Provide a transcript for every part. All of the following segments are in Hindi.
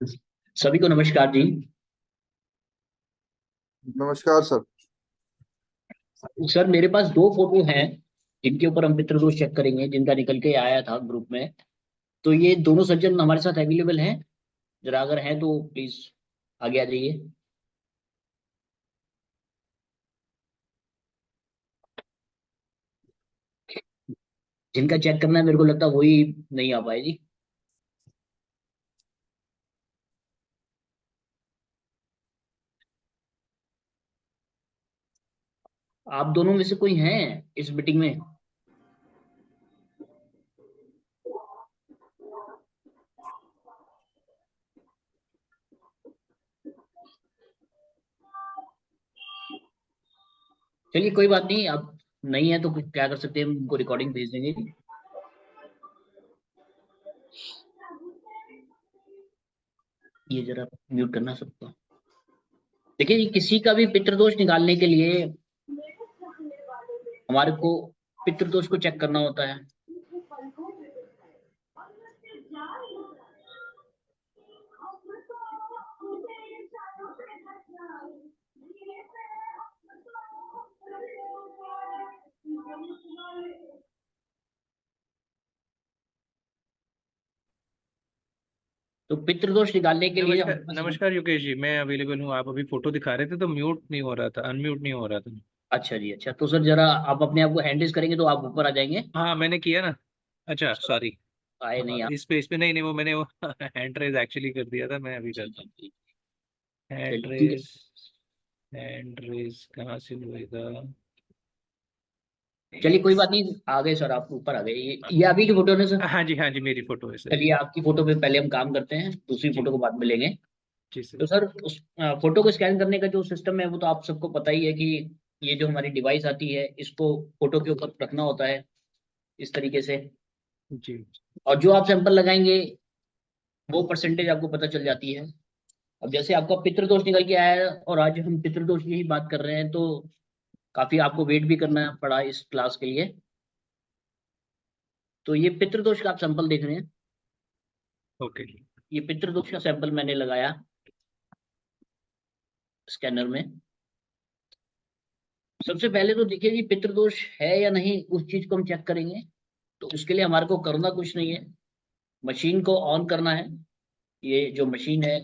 सभी को नमस्कार जी। नमस्कार सर। सर मेरे पास दो फोटो हैं जिनके ऊपर हम पितृदोष चेक करेंगे, जिनका निकल के आया था ग्रुप में। तो ये दोनों सज्जन हमारे साथ अवेलेबल हैं? जरा अगर हैं तो प्लीज आगे आ जाइए। जिनका चेक करना है मेरे को लगता है वही नहीं आ पाए जी। आप दोनों में से कोई हैं इस मीटिंग में? चलिए कोई बात नहीं, आप नहीं है तो क्या कर सकते हैं, हम उनको रिकॉर्डिंग भेज देंगे। ये जरा म्यूट करना सबको। देखिए जी, किसी का भी पितृदोष निकालने के लिए हमारे को पितृदोष को चेक करना होता है। तो पितृदोष निकालने के लिए नमस्कार हमारे पास नमस्कार योगेश जी, मैं अवेलेबल हूँ। आप अभी फोटो दिखा रहे थे तो म्यूट नहीं हो रहा था, अनम्यूट नहीं हो रहा था। अच्छा जी, अच्छा तो सर जरा आप अपने आप को हैंड रेज करेंगे तो आप ऊपर आ जाएंगे। हाँ, मैंने किया ना। अच्छा, सर आप सॉरी। आए नहीं आप। इस पे नहीं नहीं, वो हैंड रेज एक्चुअली कर दिया था, मैं अभी जी करता जी हूँ। जी। हैंड चलिए ठीक है। रेज। हैंड रेज कहाँ से हुएगा? चलिए कोई बात X। नहीं, आ गए सर, आप ऊपर आ गए। ये आपकी की फोटो है ना सर? हाँ जी, हाँ जी, मेरी फोटो है सर। चलिए आपकी फोटो पे पहले हम काम करते हैं, दूसरी जी फोटो को बाद में लेंगे। जी सर। तो सर उस फोटो को स्कैन करने का जो सिस्टम है वो तो आप सबको पता ही है कि ये जो हमारी डिवाइस आती है इसको फोटो के ऊपर रखना होता है इस तरीके से। जी और जो आप सैंपल लगाएंगे वो परसेंटेज आपको पता चल जाती है। अब जैसे आपका पितृदोष निकल के आया है और आज हम पितृदोष की ही बात कर रहे हैं, तो काफी आपको वेट भी करना पड़ा इस क्लास के लिए। तो ये पितृदोष का आप सैंपल देख रहे हैं। ओके। ये पितृदोष का सैंपल मैंने लगाया स्कैनर में। सबसे पहले तो देखिए जी, पितृदोष है या नहीं उस चीज को हम चेक करेंगे। तो उसके लिए हमारे को करना कुछ नहीं है, मशीन को ऑन करना है। ये जो मशीन है,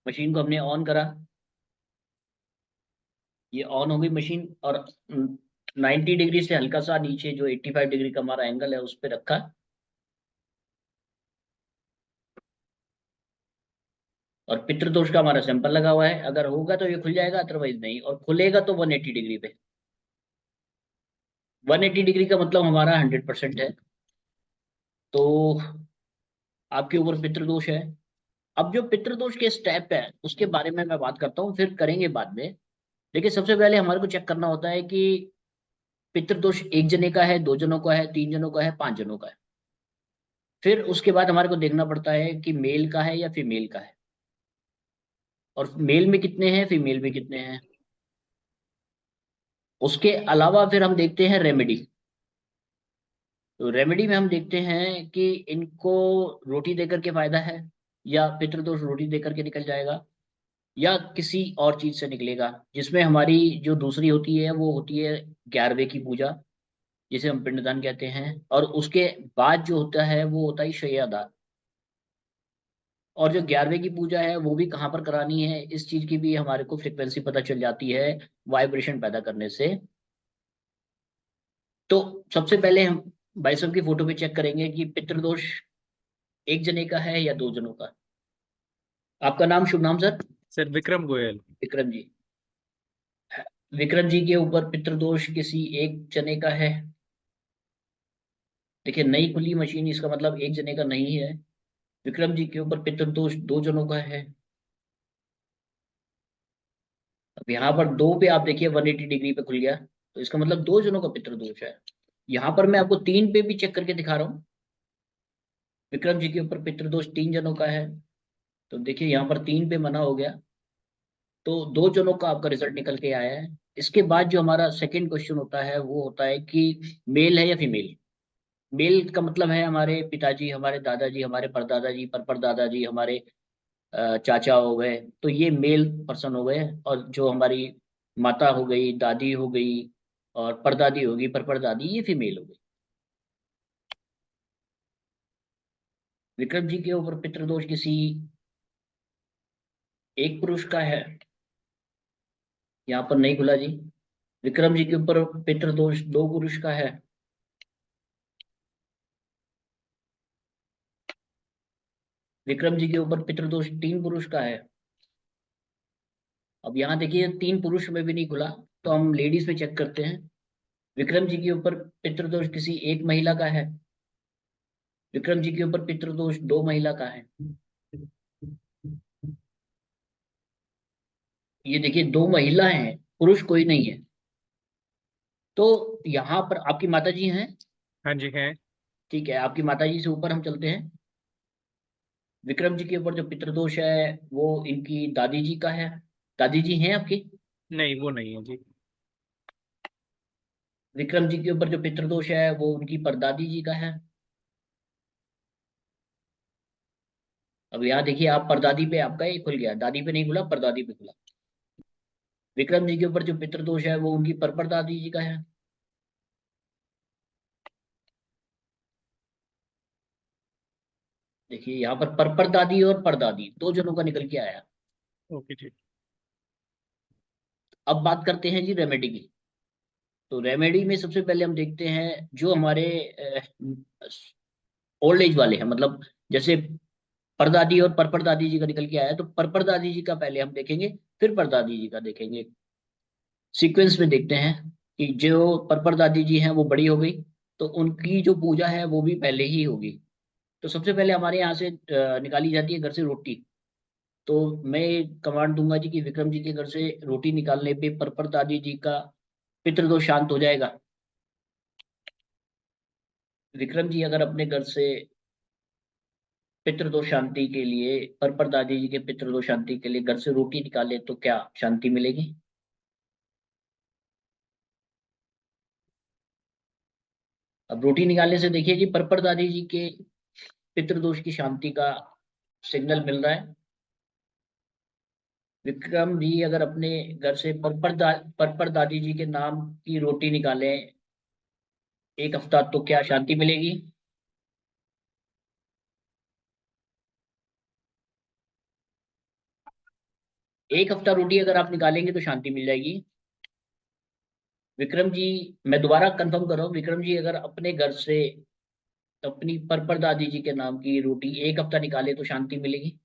मशीन को हमने ऑन करा। ये ऑन हो गई मशीन, और 90 डिग्री से हल्का सा नीचे जो 85 डिग्री का हमारा एंगल है उस पर रखा। और पितृदोष का हमारा सैंपल लगा हुआ है, अगर होगा तो ये खुल जाएगा, अदरवाइज नहीं। और खुलेगा तो 180 डिग्री पे। 180 डिग्री का मतलब हमारा 100% है। तो आपके ऊपर पितृदोष है। अब जो पितृदोष के स्टेप है उसके बारे में मैं बात करता हूँ, फिर करेंगे बाद में। देखिए सबसे पहले हमारे को चेक करना होता है कि पितृदोष एक जने का है, दो जनों का है, तीन जनों का है, पांच जनों का है। फिर उसके बाद हमारे को देखना पड़ता है कि मेल का है या फीमेल का है, और मेल में कितने हैं, फीमेल में कितने हैं। उसके अलावा फिर हम देखते हैं रेमेडी। तो रेमेडी में हम देखते हैं कि इनको रोटी देकर के फायदा है, या पितृदोष रोटी देकर के निकल जाएगा, या किसी और चीज से निकलेगा। जिसमें हमारी जो दूसरी होती है वो होती है 11वें की पूजा, जिसे हम पिंडदान कहते हैं। और उसके बाद जो होता है वो होता है शय्यादान। और जो 11वें की पूजा है वो भी कहाँ पर करानी है, इस चीज की भी हमारे को फ्रिक्वेंसी पता चल जाती है वाइब्रेशन पैदा करने से। तो सबसे पहले हम भाई साहब की फोटो पे चेक करेंगे कि पितृदोष एक जने का है या दो जनों का। आपका नाम, शुभ नाम सर? सर, विक्रम गोयल। विक्रम जी। विक्रम जी के ऊपर पितृदोष किसी एक जने का है। देखिए नई खुली मशीन, इसका मतलब एक जने का नहीं है। विक्रम जी के ऊपर पितृदोष दो जनों का है। अब यहाँ पर दो पे आप देखिए 180 डिग्री पे खुल गया, तो इसका मतलब दो जनों का पितृदोष है। यहाँ पर मैं आपको तीन पे भी चेक करके दिखा रहा हूँ। विक्रम जी के ऊपर पितृदोष तीन जनों का है, तो देखिए यहाँ पर तीन पे मना हो गया। तो दो जनों का आपका रिजल्ट निकल के आया है। इसके बाद जो हमारा सेकंड क्वेश्चन होता है वो होता है कि मेल है या फीमेल। मेल का मतलब है हमारे पिताजी, हमारे दादाजी, हमारे परदादाजी, परपरदादाजी, हमारे चाचा हो गए, तो ये मेल पर्सन हो गए। और जो हमारी माता हो गई, दादी हो गई, और परदादी होगी, परपरदादी, ये फीमेल हो गई। विक्रम जी के ऊपर पितृदोष किसी एक पुरुष का है, यहाँ पर नहीं खुला जी। विक्रम जी के ऊपर पितृदोष दो पुरुष का है। विक्रम जी के ऊपर पितृदोष तीन पुरुष का है। अब यहाँ देखिए, तीन पुरुष में भी नहीं खुला, तो हम लेडीज में चेक करते हैं। विक्रम जी के ऊपर पितृदोष किसी एक महिला का है। विक्रम जी के ऊपर पितृदोष दो महिला का है। ये देखिए, दो महिला हैं, पुरुष कोई नहीं है। तो यहाँ पर आपकी माता जी हैं। हाँ जी है। ठीक है, आपकी माता जी से ऊपर हम चलते हैं। विक्रम जी के ऊपर जो पितृदोष है वो इनकी दादी जी का है। दादी जी हैं आपकी। नहीं वो नहीं है जी। विक्रम जी के ऊपर जो पितृदोष है वो उनकी परदादी जी का है। अब यहाँ देखिए, आप परदादी पे आपका ही खुल गया, दादी पे नहीं खुला, परदादी पे खुला। विक्रम जी के ऊपर जो पितृदोष है वो उनकी परपरदादी जी का है। देखिए यहाँ पर परपरदादी और परदादी दो जनों का निकल के आया। ओके जी। अब बात करते हैं जी रेमेडी की। तो रेमेडी में सबसे पहले हम देखते हैं जो हमारे ओल्ड एज वाले हैं, मतलब जैसे परदादी और परपरदादी जी का निकल के आया, तो परपरदादी जी का पहले हम देखेंगे, फिर परदादी जी का देखेंगे। सीक्वेंस में देखते हैं कि जो परपरदादी जी हैं वो बड़ी हो गई, तो उनकी जो पूजा है वो भी पहले ही होगी। तो सबसे पहले हमारे यहाँ से निकाली जाती है घर से रोटी। तो मैं कमांड दूंगा जी कि विक्रम जी के घर से रोटी निकालने पे परपरदादी जी का पितृदोष शांत हो जाएगा। विक्रम जी अगर अपने घर से पितृदोष शांति के लिए, परपरदादी जी के पितृदोष शांति के लिए घर से रोटी निकाले तो क्या शांति मिलेगी? अब रोटी निकालने से देखिए जी, परपर दादी जी के पितृदोष की शांति का सिग्नल मिल रहा है। विक्रम जी अगर अपने घर से परपर दादी जी के नाम की रोटी निकालें एक हफ्ता, तो क्या शांति मिलेगी? एक हफ्ता रोटी अगर आप निकालेंगे तो शांति मिल जाएगी। विक्रम जी, मैं दोबारा कंफर्म कर रहा हूँ, विक्रम जी अगर अपने घर से अपनी परपर दादी जी के नाम की रोटी एक हफ्ता निकाले तो शांति मिलेगी।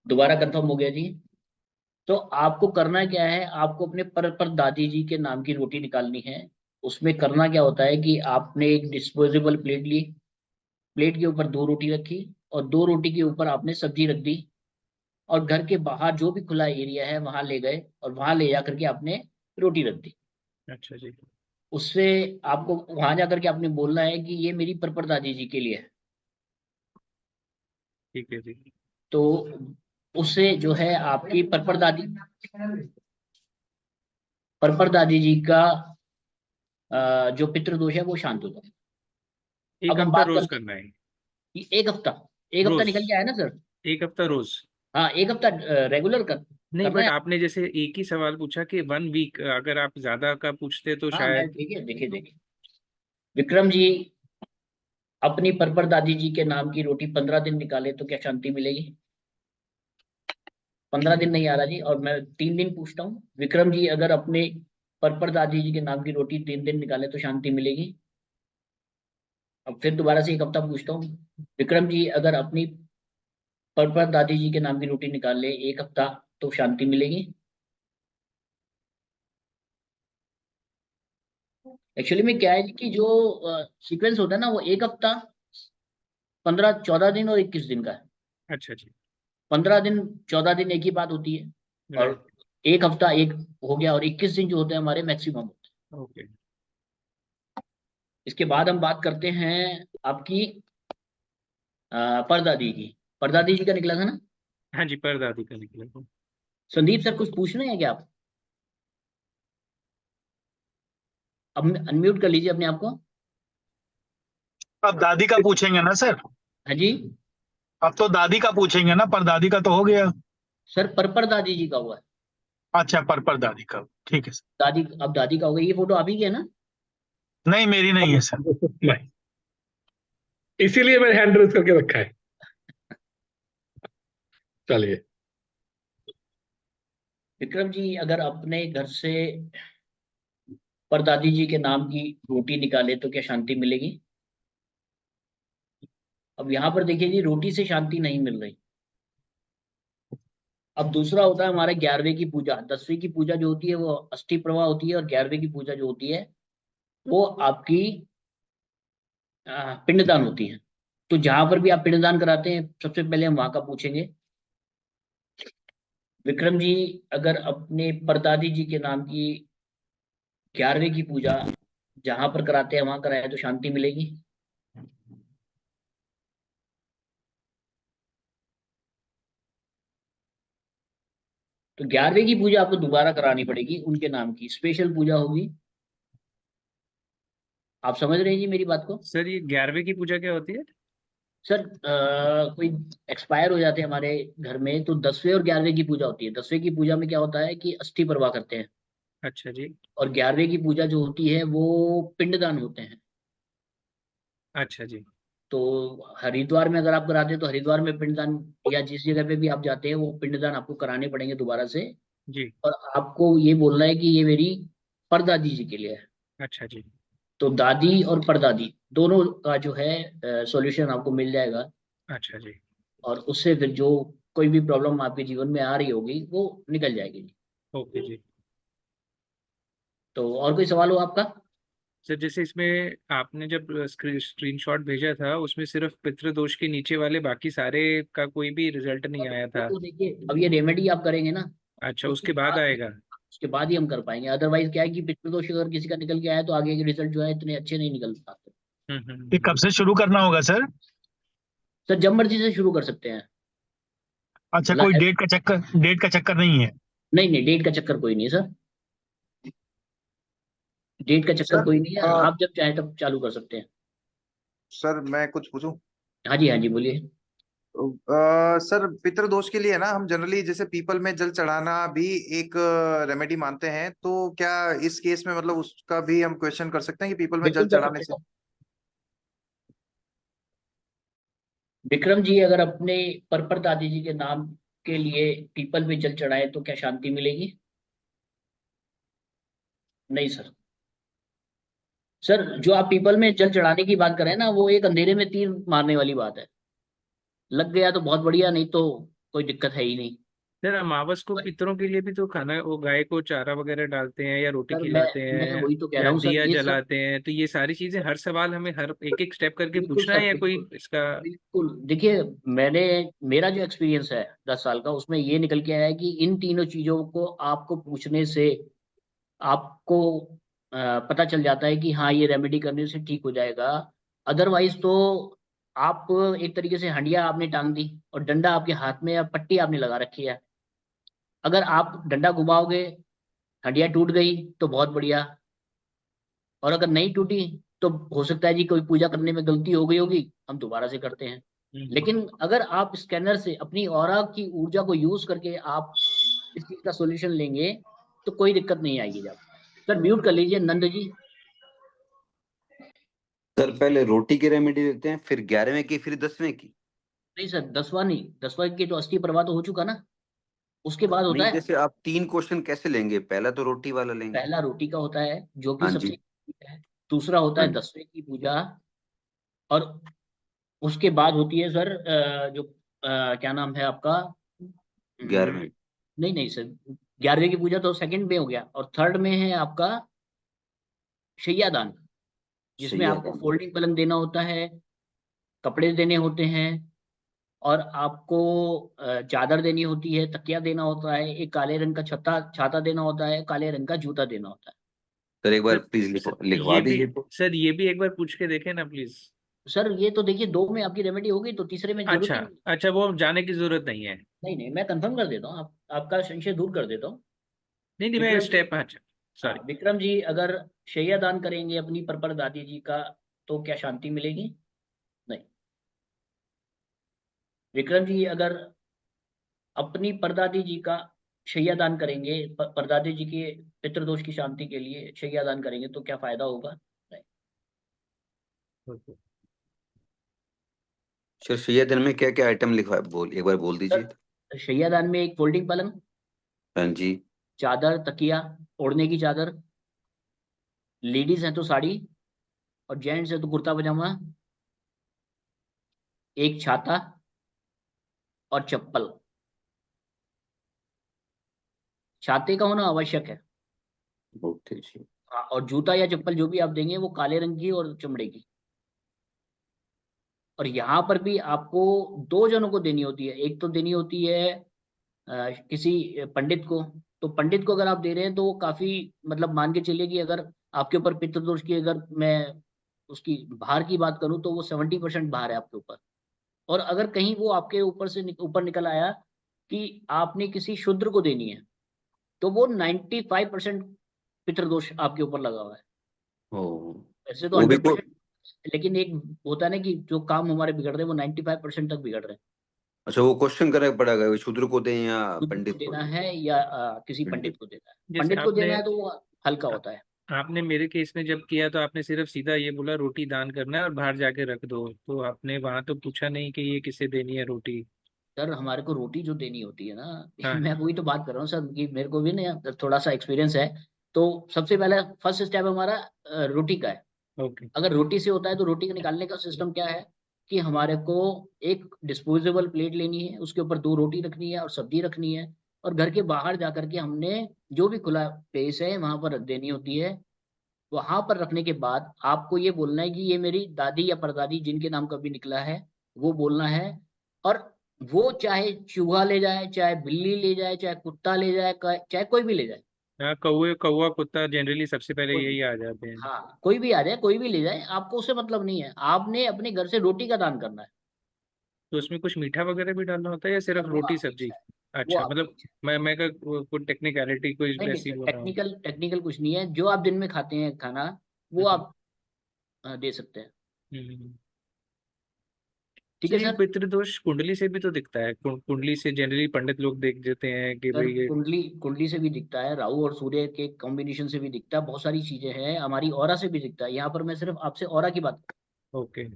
दोबारा कंफर्म हो गया जी। तो आपको करना क्या है, आपको अपने पर दादी जी के नाम की रोटी निकालनी है। उसमें करना क्या होता है कि आपने एक डिस्पोजेबल प्लेट ली, प्लेट के ऊपर दो रोटी रखी, और दो रोटी के ऊपर आपने सब्जी रख दी, और घर के बाहर जो भी खुला एरिया है वहां ले गए, और वहां ले जा करके आपने रोटी रख दी। अच्छा जी। उससे आपको वहां जा करके आपने बोलना है कि ये मेरी परपर दादी जी के लिए है। ठीक है जी। तो उससे जो है आपकी परपर दादी जी का जो पितृदोष है वो शांत हो जाए। एक अब हम हफ्ता बात रोज करते हैं करना है? कि एक हफ्ता रोज? निकल के आया ना सर। एक हफ्ता रोज? हाँ, एक हफ्ता रेगुलर नहीं करना बट है। आपने जैसे एक ही सवाल पूछा कि 1 वीक, अगर आप ज्यादा का पूछते तो हाँ, मैं शायद। देखिए देखिए देखिए, विक्रम जी अपनी परपर दादी जी के नाम की रोटी 15 दिन निकाले तो क्या शांति मिलेगी? 15 दिन नहीं आ रहा जी, और मैं 3 दिन पूछता हूँ। विक्रम जी अगर अपने परपर दादी जी के नाम की रोटी 3 दिन निकाले तो शांति मिलेगी? अब फिर दोबारा से एक हफ्ता पूछता हूँ। विक्रम जी अगर अपनी परपर दादी जी के नाम की रोटी निकाल ले एक हफ्ता, तो शांति मिलेगी? एक्चुअली में क्या है जी कि जो सीक्वेंस होता है ना वो एक हफ्ता, 15 14 दिन और 21 दिन का है। अच्छा जी। 15 दिन 14 दिन एक ही बात होती है, और राइट। एक हफ्ता एक हो गया, और 21 दिन जो होते हैं हमारे मैक्सिमम होते हैं। ओके। इसके बाद हम बात करते हैं आपकी परदादी की। परदादी जी का निकला था ना। हाँ जी, परदादी का निकला था। संदीप सर कुछ पूछना है क्या आप? अब अनम्यूट कर लीजिए अपने आप को। अब दादी का पूछेंगे ना सर? हाँ जी अब तो दादी का पूछेंगे ना, पर दादी का तो हो गया। सर, पर दादी जी का हुआ है। अच्छा, पर दादी का, ठीक है सर। दादी, अब दादी का हो गया। ये फोटो आप ही की है ना? नहीं, मेरी नहीं है सर। नहीं, इसीलिए मैंने हैंड रेज करके रखा है। चलिए। विक्रम जी, अगर अपने घर से परदादी जी के नाम की रोटी निकाले तो क्या शांति मिलेगी? अब यहाँ पर देखिए जी, रोटी से शांति नहीं मिल रही। अब दूसरा होता है हमारे 11वें की पूजा। 10वीं की पूजा जो होती है वो अष्टी प्रवाह होती है, और 11वें की पूजा जो होती है वो आपकी पिंडदान होती है। तो जहां पर भी आप पिंडदान कराते हैं, सबसे पहले हम वहां का पूछेंगे। विक्रम जी, अगर अपने परदादी जी के नाम की 11वें की पूजा जहां पर कराते हैं वहां कराए तो शांति मिलेगी? तो 11वें की पूजा आपको दोबारा करानी पड़ेगी, उनके नाम की स्पेशल पूजा होगी। आप समझ रहे हैं जी मेरी बात को? सर ये 11वें की पूजा क्या होती है? सर कोई एक्सपायर हो जाते हैं हमारे घर में, तो 10वें और 11वें की पूजा होती है। 10वें की पूजा में क्या होता है कि अस्थि प्रवाह करते हैं, अच्छा जी। और 11वें की पूजा जो होती है वो पिंडदान होते हैं। अच्छा जी। तो हरिद्वार में अगर आप कराते हैं तो हरिद्वार में पिंडदान, या जिस जगह पे भी आप जाते हैं वो पिंडदान आपको कराने पड़ेंगे दोबारा से। जी। और आपको ये बोलना है कि ये मेरी परदादी जी के लिए है। अच्छा जी। तो दादी और परदादी दोनों का जो है सॉल्यूशन आपको मिल जाएगा। अच्छा जी। और उससे फिर जो कोई भी प्रॉब्लम आपके जीवन में आ रही होगी वो निकल जाएगी जी। ओके जी। तो और कोई सवाल हो आपका? सर जैसे इसमें आपने जब स्क्रीनशॉट भेजा था उसमें सिर्फ पितृदोष के नीचे वाले, बाकी सारे का कोई भी रिजल्ट नहीं आया वो था। तो देखिए, अब ये रेमेडी आप करेंगे ना, अच्छा, उसके उसके बाद बाद आएगा? उसके बाद ही हम कर पाएंगे। अदरवाइज क्या है कि पितृदोष अगर किसी का निकल के आया तो आगे के रिजल्ट जो है इतने अच्छे नहीं निकल पाते। ये कब से शुरू करना होगा सर? सर जब मर्जी से शुरू कर सकते हैं। अच्छा, मतलब कोई डेट का चक्कर नहीं है? नहीं नहीं, डेट का चक्कर कोई नहीं है सर। डेट का चक्कर सर कोई नहीं है, आप जब चाहें तब चालू कर सकते हैं। सर मैं कुछ पूछूं? हाँ जी, हाँ जी, बोलिए। सर पितृदोष के लिए है ना, हम जनरली जैसे पीपल में जल चढ़ाना भी एक रेमेडी मानते हैं, तो क्या इस केस में मतलब उसका भी हम क्वेश्चन कर सकते हैं कि पीपल में जल बिल्कुल कर चढ़ाने सकते से? हैं विक्रम जी, अगर अपने पर दादी जी के नाम के लिए पीपल में जल चढ़ाए तो क्या शांति मिलेगी? नहीं सर। सर जो आप पीपल में जल चढ़ाने की बात कर रहे हैं ना, वो एक अंधेरे में तीर मारने वाली बात है। लग गया तो बहुत बढ़िया, नहीं तो कोई दिक्कत है ही नहीं। सर अमावस को पितरों के लिए भी तो खाना, वो गाय को चारा वगैरह डालते हैं या रोटी सर खिलाते मैं हैं वही तो कह या रहा हूँ सर, दिया ये सब जलाते हैं, तो ये सारी चीजें हर सवाल हमें हर एक एक स्टेप करके बिल्कुल पूछना सर, है या कोई बिल्कुल इसका? बिल्कुल। देखिए, मैंने मेरा जो एक्सपीरियंस है 10 साल का, उसमें ये निकल के आया है कि इन तीनों चीजों को आपको पूछने से आपको पता चल जाता है कि हाँ, ये रेमेडी करने से ठीक हो जाएगा। अदरवाइज तो आप एक तरीके से हंडिया आपने टांग दी और डंडा आपके हाथ में या पट्टी आपने लगा रखी है। अगर आप डंडा घुमाओगे, हंडिया टूट गई तो बहुत बढ़िया, और अगर नहीं टूटी तो हो सकता है जी कोई पूजा करने में गलती हो गई होगी, हम दोबारा से करते हैं। हम्म। लेकिन अगर आप स्कैनर से अपनी ऑरा की ऊर्जा को यूज करके आप इस चीज का सॉल्यूशन लेंगे तो कोई दिक्कत नहीं आएगी जब। सर म्यूट कर लीजिए नंद जी। सर पहले रोटी की रेमेडी देते हैं, फिर 11वें की, फिर 10वें की? नहीं सर, 10वां नहीं, 10वां की तो अस्थि प्रवाह तो हो चुका ना, उसके बाद होता नहीं, है। जैसे आप 3 क्वेश्चन कैसे लेंगे? पहला तो रोटी वाला लेंगे। पहला रोटी का होता है जो कि हाँ सबसे जी। important है। दूसरा होता हाँ है जी। 10वें की पूजा। और उसके बाद होती है सर जो क्या नाम है आपका? 11वें। नहीं नहीं सर, 11वें की पूजा तो सेकंड में हो गया, और थर्ड में है आपका शैयादान, जिसमें सही है आपको काम। फोल्डिंग पलंग देना होता है, कपड़े देने होते हैं, और आपको चादर देनी होती है, तकिया देना होता है, एक काले रंग का छत्ता छाता देना होता है, काले रंग का जूता देना होता है। सर एक बार सर प्लीज लिखवा ये भी, दीजिए तो। सर ये भी एक बार पूछ के देखें ना प्लीज। सर ये तो देखिए, 2 में आपकी रेमेडी हो गई तो तीसरे में जरूरत अच्छा। ही नहीं। अच्छा, वो जाने की जरूरत नहीं है? नहीं नहीं, मैं कंफर्म कर देता हूँ, आपका संशय दूर कर देता हूँ। नहीं नहीं, मैं विक्रम जी, स्टेप, अच्छा। सॉरी। विक्रम जी, अगर शैया दान करेंगे अपनी पर दादी जी का तो क्या शांति मिलेगी? नहीं। विक्रम जी, अगर अपनी परदादी जी का शैया दान करेंगे, परदादी जी के पितृदोष की शांति के लिए शैया दान करेंगे तो क्या फायदा होगा? नहीं। सर शैय्यादान में क्या क्या आइटम लिखा है, एक बार बोल दीजिए। सर, शैया दान में एक फोल्डिंग पलंग, हाँ जी। चादर, तकिया, ओढ़ने की चादर, लेडीज है तो साड़ी, और जेंट्स है तो कुर्ता पजामा, एक छाता और चप्पल। छाते का होना आवश्यक है। ओके जी। हाँ, और जूता या चप्पल जो भी आप देंगे वो काले रंग की और चमड़े की। और यहाँ पर भी आपको दो जनों को देनी होती है। एक तो देनी होती है किसी पंडित को। तो पंडित को अगर आप दे रहे हैं तो वो काफी, मतलब मान के चलिए कि अगर आपके ऊपर पितृदोष की, अगर मैं उसकी भार की बात करूं तो वो 70% भार है आपके ऊपर। और अगर कहीं वो आपके ऊपर से ऊपर निकल आया कि आपने किसी शूद्र को देनी है तो वो 95% पितृदोष आपके ऊपर लगा हुआ है। ओ, वैसे तो वो भी 100%, लेकिन एक होता है ना कि जो काम हमारे बिगड़ रहे हैं वो 95% तक बिगड़ रहे हैं। अच्छा, वो क्वेश्चन करना पड़ेगा शूद्र को दें या शूद्र को पंडित को देना दें? है या किसी पंडित पंडित। को देना है। जैसे पंडित को आपने देना है तो वो हल्का होता है। आपने मेरे केस में जब किया तो आपने सिर्फ सीधा ये बोला रोटी दान करना है और बाहर जाके रख दो, तो आपने वहां तो पूछा नहीं कि ये किसे देनी है रोटी। सर, हमारे को रोटी जो देनी होती है ना, हाँ। मैं वही तो बात कर रहा हूँ सर कि मेरे को भी ना थोड़ा सा एक्सपीरियंस है। तो सबसे पहले फर्स्ट स्टेप हमारा रोटी का है। ओके। अगर रोटी से होता है तो रोटी के निकालने का सिस्टम क्या है कि हमारे को एक डिस्पोजेबल प्लेट लेनी है, उसके ऊपर 2 रोटी रखनी है और सब्जी रखनी है। और घर के बाहर जा करके हमने जो भी खुला प्लेस है वहां पर रख देनी होती है। वहां पर रखने के बाद आपको ये बोलना है कि ये मेरी दादी या परदादी जिनके नाम का भी निकला है वो बोलना है। और वो चाहे चूहा ले जाए, चाहे बिल्ली ले जाए, चाहे कुत्ता ले जाए, चाहे कोई भी ले जाए। हाँ, कौवे कौवा कुत्ता जनरली सबसे पहले कोई यही भी, आ जाते हैं। हाँ, कोई भी आ जाए, कोई भी ले जाए, आपको उससे मतलब नहीं है। आपने अपने घर से रोटी का दान करना है। तो उसमें कुछ मीठा वगैरह भी डालना होता है या सिर्फ सर, वो रोटी आपकी सब्जी? इच्छा है। वो अच्छा, आपकी मतलब इच्छा मैं का कोई टेक्निकलिटी कोई है। नहीं नहीं ऐसी सर, बोल रहा हूँ। टेक्निकल टेक्निकल कुछ नहीं है। जो आप दिन में खाते हैं खाना वो हम्म, आप दे सकते हैं। हम्म। ठीक सर है ये सर। पितृदोष कुंडली से भी तो दिखता है, कुंडली से जनरली पंडित लोग देख देते हैं कि सर, भाई ये। कुंडली कुंडली से भी दिखता है, राहु और सूर्य के कॉम्बिनेशन से भी दिखता है, बहुत सारी चीजें हैं। हमारी ऑरा से भी दिखता है। यहाँ पर मैं सिर्फ आपसे ऑरा की बात, ओके।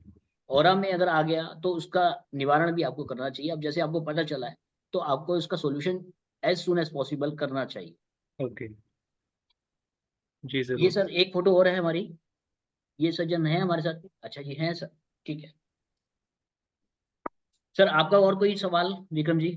ऑरा में अगर आ गया तो उसका निवारण भी आपको करना चाहिए। अब जैसे आपको पता चला है तो आपको इसका solution as soon as possible करना चाहिए। ओके जी ये जरूर। सर एक फोटो और है हमारी। ये सज्जन है हमारे साथ। अच्छा जी, हैं सर। ठीक है सर, आपका और कोई सवाल विक्रम जी?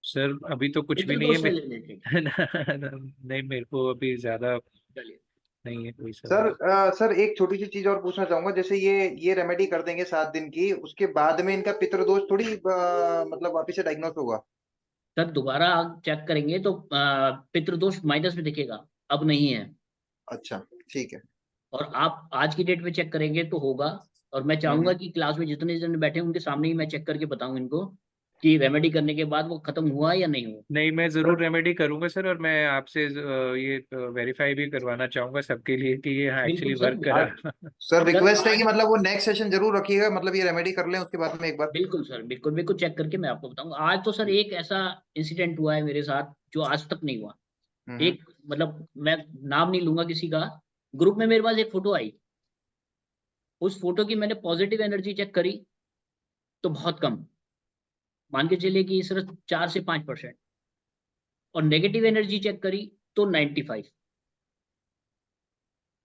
सर अभी तो कुछ भी नहीं है पितृदोष से मैं रिलेटेड। नहीं, मेरे को अभी ज्यादा चलिए। नहीं है कोई सर सवाल। सर एक छोटी सी चीज और पूछना चाहूंगा। जैसे ये रेमेडी कर देंगे 7 दिन की, उसके बाद में इनका पितृदोष थोड़ी मतलब वापिस से डायग्नोस होगा? सर, दोबारा आप चेक करेंगे तो पितृदोष माइनस में दिखेगा, अब नहीं है। अच्छा, ठीक है। और आप आज की डेट में चेक करेंगे तो होगा। और मैं चाहूंगा हम्म। कि क्लास में जितने जन बैठे हैं उनके सामने ही मैं चेक करके बताऊं इनको कि रेमेडी करने के बाद वो खत्म हुआ या नहीं हुआ। नहीं, मैं जरूर सर रेमेडी करूंगा सर, और मैं आपसे ये वेरीफाई भी करवाना चाहूंगा सबके लिए कि ये हाँ एक्चुअली बिल्कुल सर, वर्क करा। सर सर रिक्वेस्ट है कि आज, मतलब वो नेक्स्ट सेशन जरूर रखिएगा, मतलब ये रेमेडी कर लें उसके बाद में एक बार। बिल्कुल सर, बिल्कुल बिल्कुल चेक करके मैं आपको बताऊंगा। आज तो सर एक ऐसा इंसिडेंट हुआ है मेरे साथ जो आज तक नहीं हुआ। हम्म। एक, मतलब मैं नाम नहीं लूंगा किसी का। ग्रुप में मेरे पास एक फोटो आई। उस फोटो की मैंने पॉजिटिव एनर्जी चेक करी तो बहुत कम, मान के चलिए कि सिर्फ 4 से 5%। और नेगेटिव एनर्जी चेक करी तो 95।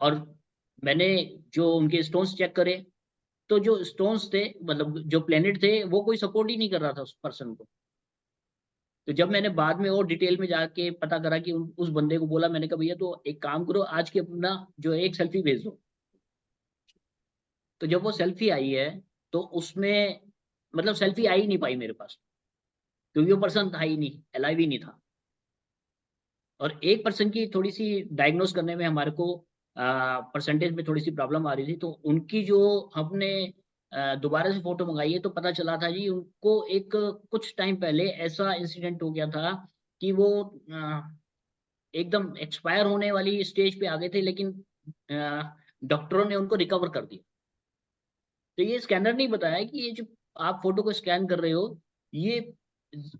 और मैंने जो उनके स्टोन्स चेक करे तो जो स्टोन्स थे, मतलब जो प्लेनेट थे, वो कोई सपोर्ट ही नहीं कर रहा था उस पर्सन को। तो जब मैंने बाद में और डिटेल में जाके पता करा कि उस बंदे को बोला, मैंने कहा भैया तो एक काम करो, आज की अपना जो है एक सेल्फी भेज दो। तो जब वो सेल्फी आई है तो उसमें, मतलब सेल्फी आ ही नहीं पाई मेरे पास क्योंकि वो पर्सन था ही नहीं, अलाइव ही नहीं था। और एक पर्सन की थोड़ी सी डायग्नोस करने में हमारे को परसेंटेज में थोड़ी सी प्रॉब्लम आ रही थी। तो उनकी जो हमने दोबारा से फोटो मंगाई है तो पता चला था जी उनको एक कुछ टाइम पहले ऐसा इंसिडेंट हो गया था कि वो एकदम एक्सपायर होने वाली स्टेज पे आ गए थे, लेकिन डॉक्टरों ने उनको रिकवर कर दिया। तो ये स्कैनर नहीं बताया कि ये जो आप फोटो को स्कैन कर रहे हो, ये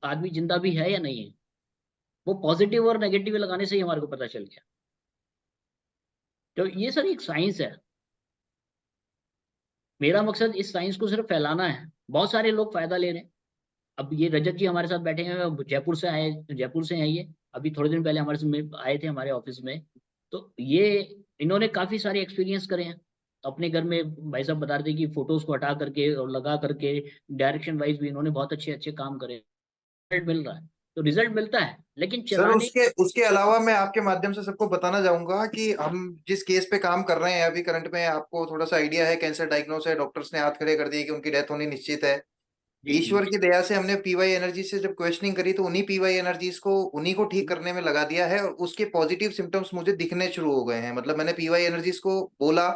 आदमी जिंदा भी है या नहीं है। वो पॉजिटिव और नेगेटिव लगाने से ही हमारे को पता चल गया। तो ये सर एक साइंस है। मेरा मकसद इस साइंस को सिर्फ फैलाना है। बहुत सारे लोग फायदा ले रहे हैं। अब ये रजत जी हमारे साथ बैठे हैं, जयपुर से आए, जयपुर से हैं ये। अभी थोड़े दिन पहले हमारे में आए थे हमारे ऑफिस में। तो ये इन्होंने काफी सारे एक्सपीरियंस करे हैं अपने घर में। भाई साहब बता रहे थे कि फोटोज को हटा करके और लगा करके डायरेक्शन वाइज भी इन्होंने बहुत अच्छे अच्छे काम करे। रिजल्ट मिल रहा है, तो रिजल्ट मिलता है, लेकिन सर चलाने। उसके उसके अलावा मैं आपके माध्यम से सबको बताना चाहूंगा कि हम जिस केस पे काम कर रहे हैं अभी करंट में, आपको थोड़ा सा आइडिया है, कैंसर डायग्नोस है, डॉक्टर्स ने हाथ खड़े कर दिए कि उनकी डेथ होनी निश्चित है। जी जी ईश्वर की दया से हमने पीवाई एनर्जी से जब क्वेश्चनिंग करी तो उन्हीं पीवाई एनर्जीज को उन्हीं को ठीक करने में लगा दिया है, और उसके पॉजिटिव सिम्टम्स मुझे दिखने शुरू हो गए हैं। मतलब मैंने पीवाई एनर्जीज को बोला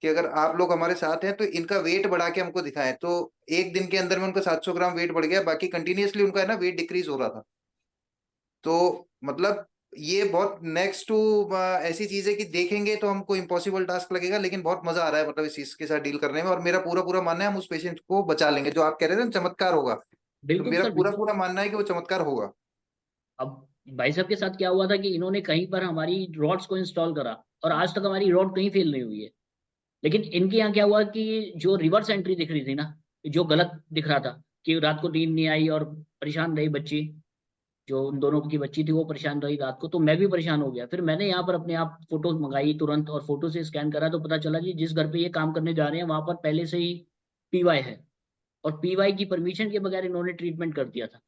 कि अगर आप लोग हमारे साथ हैं तो इनका वेट बढ़ा के हमको दिखाएं, तो एक दिन के अंदर में उनका 700 ग्राम वेट बढ़ गया। बाकी कंटिन्यूअसली उनका है ना वेट डिक्रीज हो रहा था। तो मतलब ये बहुत नेक्स्ट टू ऐसी चीज है कि देखेंगे तो हमको इम्पॉसिबल टास्क लगेगा, लेकिन बहुत मजा आ रहा है मतलब इस चीज के साथ डील करने में। और मेरा पूरा पूरा मानना है हम उस पेशेंट को बचा लेंगे। जो आप कह रहे थे ना चमत्कार होगा, तो बिल्कुल मेरा सर, पूरा बिल्कुल। पूरा मानना है कि वो चमत्कार होगा। अब भाई साहब के साथ क्या हुआ था कि इन्होंने कहीं पर हमारी रॉड्स को इंस्टॉल करा, और आज तक हमारी रॉड कहीं फेल नहीं हुई है। लेकिन इनके यहाँ क्या हुआ कि जो रिवर्स एंट्री दिख रही थी ना, जो गलत दिख रहा था कि रात को नींद नहीं आई और परेशान रही बच्ची, जो उन दोनों की बच्ची थी वो परेशान रही रात को, तो मैं भी परेशान हो गया। फिर मैंने यहाँ पर अपने आप फोटो मंगाई तुरंत, और फोटो से स्कैन करा तो पता चला कि जिस घर पे ये काम करने जा रहे हैं वहां पर पहले से ही पीवाई है, और पीवाई की परमिशन के बगैर इन्होंने ट्रीटमेंट कर दिया था।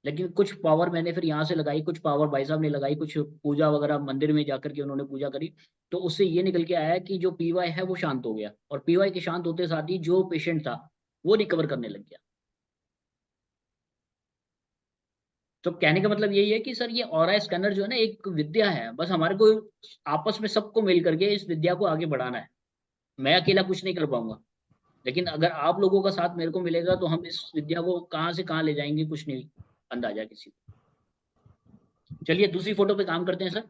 लेकिन कुछ पावर मैंने फिर यहाँ से लगाई, कुछ पावर भाई साहब ने लगाई, कुछ पूजा वगैरह मंदिर में जाकर के उन्होंने पूजा करी, तो उससे ये निकल के आया कि जो पीवाई है वो शांत हो गया, और पीवाई के शांत होते साथ ही जो पेशेंट था वो रिकवर करने लग गया। तो कहने का मतलब यही है कि सर ये ऑरा स्कैनर जो है ना एक विद्या है, बस हमारे को आपस में सबको मिल करके इस विद्या को आगे बढ़ाना है। मैं अकेला कुछ नहीं कर पाऊंगा, लेकिन अगर आप लोगों का साथ मेरे को मिलेगा तो हम इस विद्या को कहाँ से कहाँ ले जाएंगे कुछ नहीं अंदाजा किसी को। चलिए दूसरी फोटो पे काम करते हैं सर।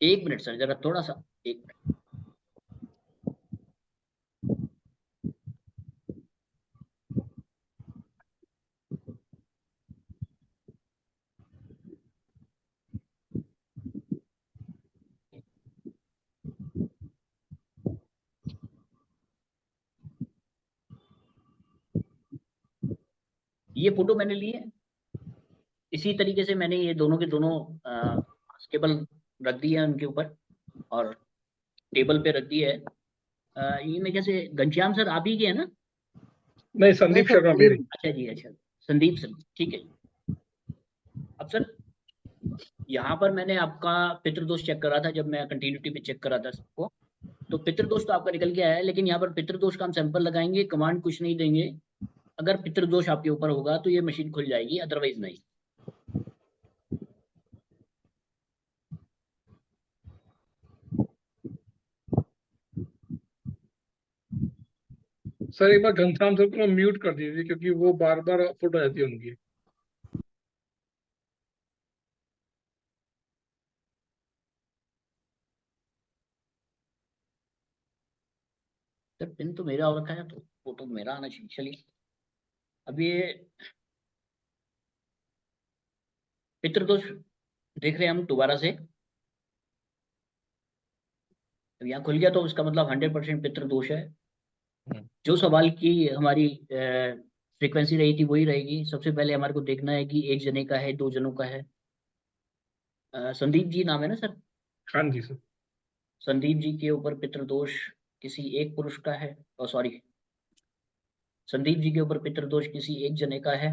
एक मिनट सर, जरा थोड़ा सा, एक मिनट। ये फोटो मैंने ली है, इसी तरीके से मैंने ये दोनों के दोनों केबल रख दी है उनके ऊपर, और टेबल पे रख दी है। ये मैं कैसे, घनश्याम सर आप ही के है ना? नहीं, नहीं संदीप सर, शर्मा मेरी। अच्छा जी, अच्छा, संदीप सर, ठीक है। अब सर यहाँ पर मैंने आपका पितृदोष चेक करा था, जब मैं कंटिन्यूटी पे चेक करा था सबको, तो पितृदोष तो आपका निकल के आया है, लेकिन यहाँ पर पितृदोष का हम सैंपल लगाएंगे, कमांड कुछ नहीं देंगे। अगर पितृदोष आपके ऊपर होगा तो ये मशीन खुल जाएगी, अदरवाइज नहीं। सर एक बार घनश्याम सर को म्यूट कर दीजिए, क्योंकि वो बार बार फोटो आती है उनकी। सर पिन तो मेरा हो रखा है, तो फोटो मेरा आना चाहिए। चलिए अब ये पितृदोष देख रहे हैं हम दोबारा से। अब यहाँ खुल गया तो उसका मतलब 100% पितृदोष है। जो सवाल की हमारी फ्रीक्वेंसी रही थी वही रहेगी। सबसे पहले हमारे को देखना है कि एक जने का है, दो जनों का है। संदीप जी नाम है ना सर? हाँ जी सर। संदीप जी के ऊपर पितृदोष किसी एक पुरुष का है, और सॉरी, संदीप जी के ऊपर पितृदोष किसी एक जने का है।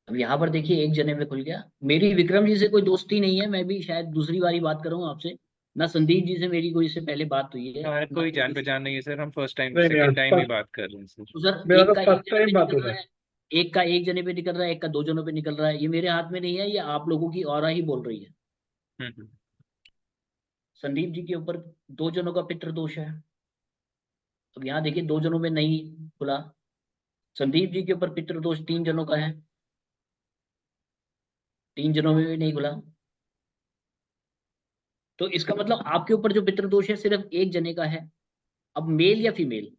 अब यहाँ पर देखिए एक जने में खुल गया। मेरी विक्रम जी से कोई दोस्ती नहीं है, मैं भी शायद दूसरी बारी बात कर रहा हूँ आपसे। ना संदीप जी से मेरी कोई इससे पहले बात हुई है, हमारे ना कोई कोई जान पहचान नहीं है सर, हम फर्स्ट टाइम नहीं नहीं, सेकंड आज टाइम ही फर्स्ट, बात कर रहे हैं सर। तो सर मेरा एक तो का एक फर्स्ट जने टाइम पे बात हो निकल रहा रहा है। है, एक का एक जने पे निकल रहा है, एक का दो जनों पे निकल रहा है। ये मेरे हाथ में नहीं है, ये आप लोगों की ऑरा ही बोल रही है। हम्म। संदीप जी के ऊपर 2 जनों का पितृ दोष है। अब यहाँ देखिए 2 जनों में नहीं खुला। संदीप जी के ऊपर पितृ दोष 3 जनों का है, 3 जनों में भी नहीं खुला। तो इसका मतलब आपके ऊपर जो पितृ दोष है सिर्फ 1 जने का है। अब मेल या फीमेल,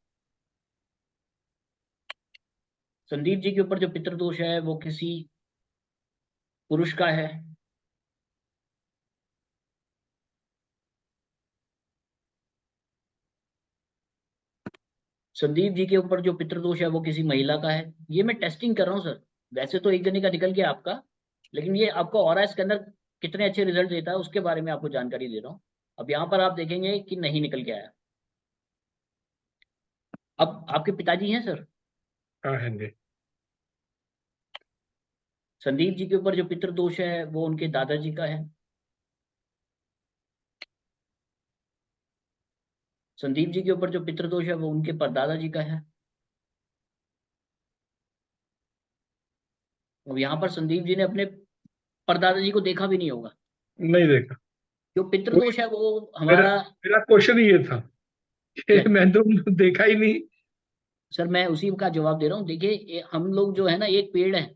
संदीप जी के ऊपर जो पितृ दोष है वो किसी पुरुष का है। संदीप जी के ऊपर जो पितृदोष है वो किसी महिला का है। ये मैं टेस्टिंग कर रहा हूँ सर। वैसे तो 1 जने का निकल गया आपका, लेकिन ये आपका ऑरा स्कैनर कितने अच्छे रिजल्ट देता है उसके बारे में आपको जानकारी दे रहा हूँ। अब यहाँ पर आप देखेंगे कि नहीं निकल के आया। अब आपके पिताजी हैं सर? हाँ हाँ जी। संदीप जी के ऊपर जो पितृदोष है वो उनके दादाजी का है। संदीप जी के ऊपर जो पितृदोष है वो उनके परदादा जी का है। अब यहाँ पर संदीप जी ने अपने परदादा जी को देखा भी नहीं होगा। नहीं देखा। जो पितृदोष है वो मेरा हमारा मेरा क्वेश्चन ही ये था कि मैंने तो देखा ही नहीं। सर, मैं उसी का जवाब दे रहा हूँ। देखिए हम लोग जो है ना एक पेड़ है,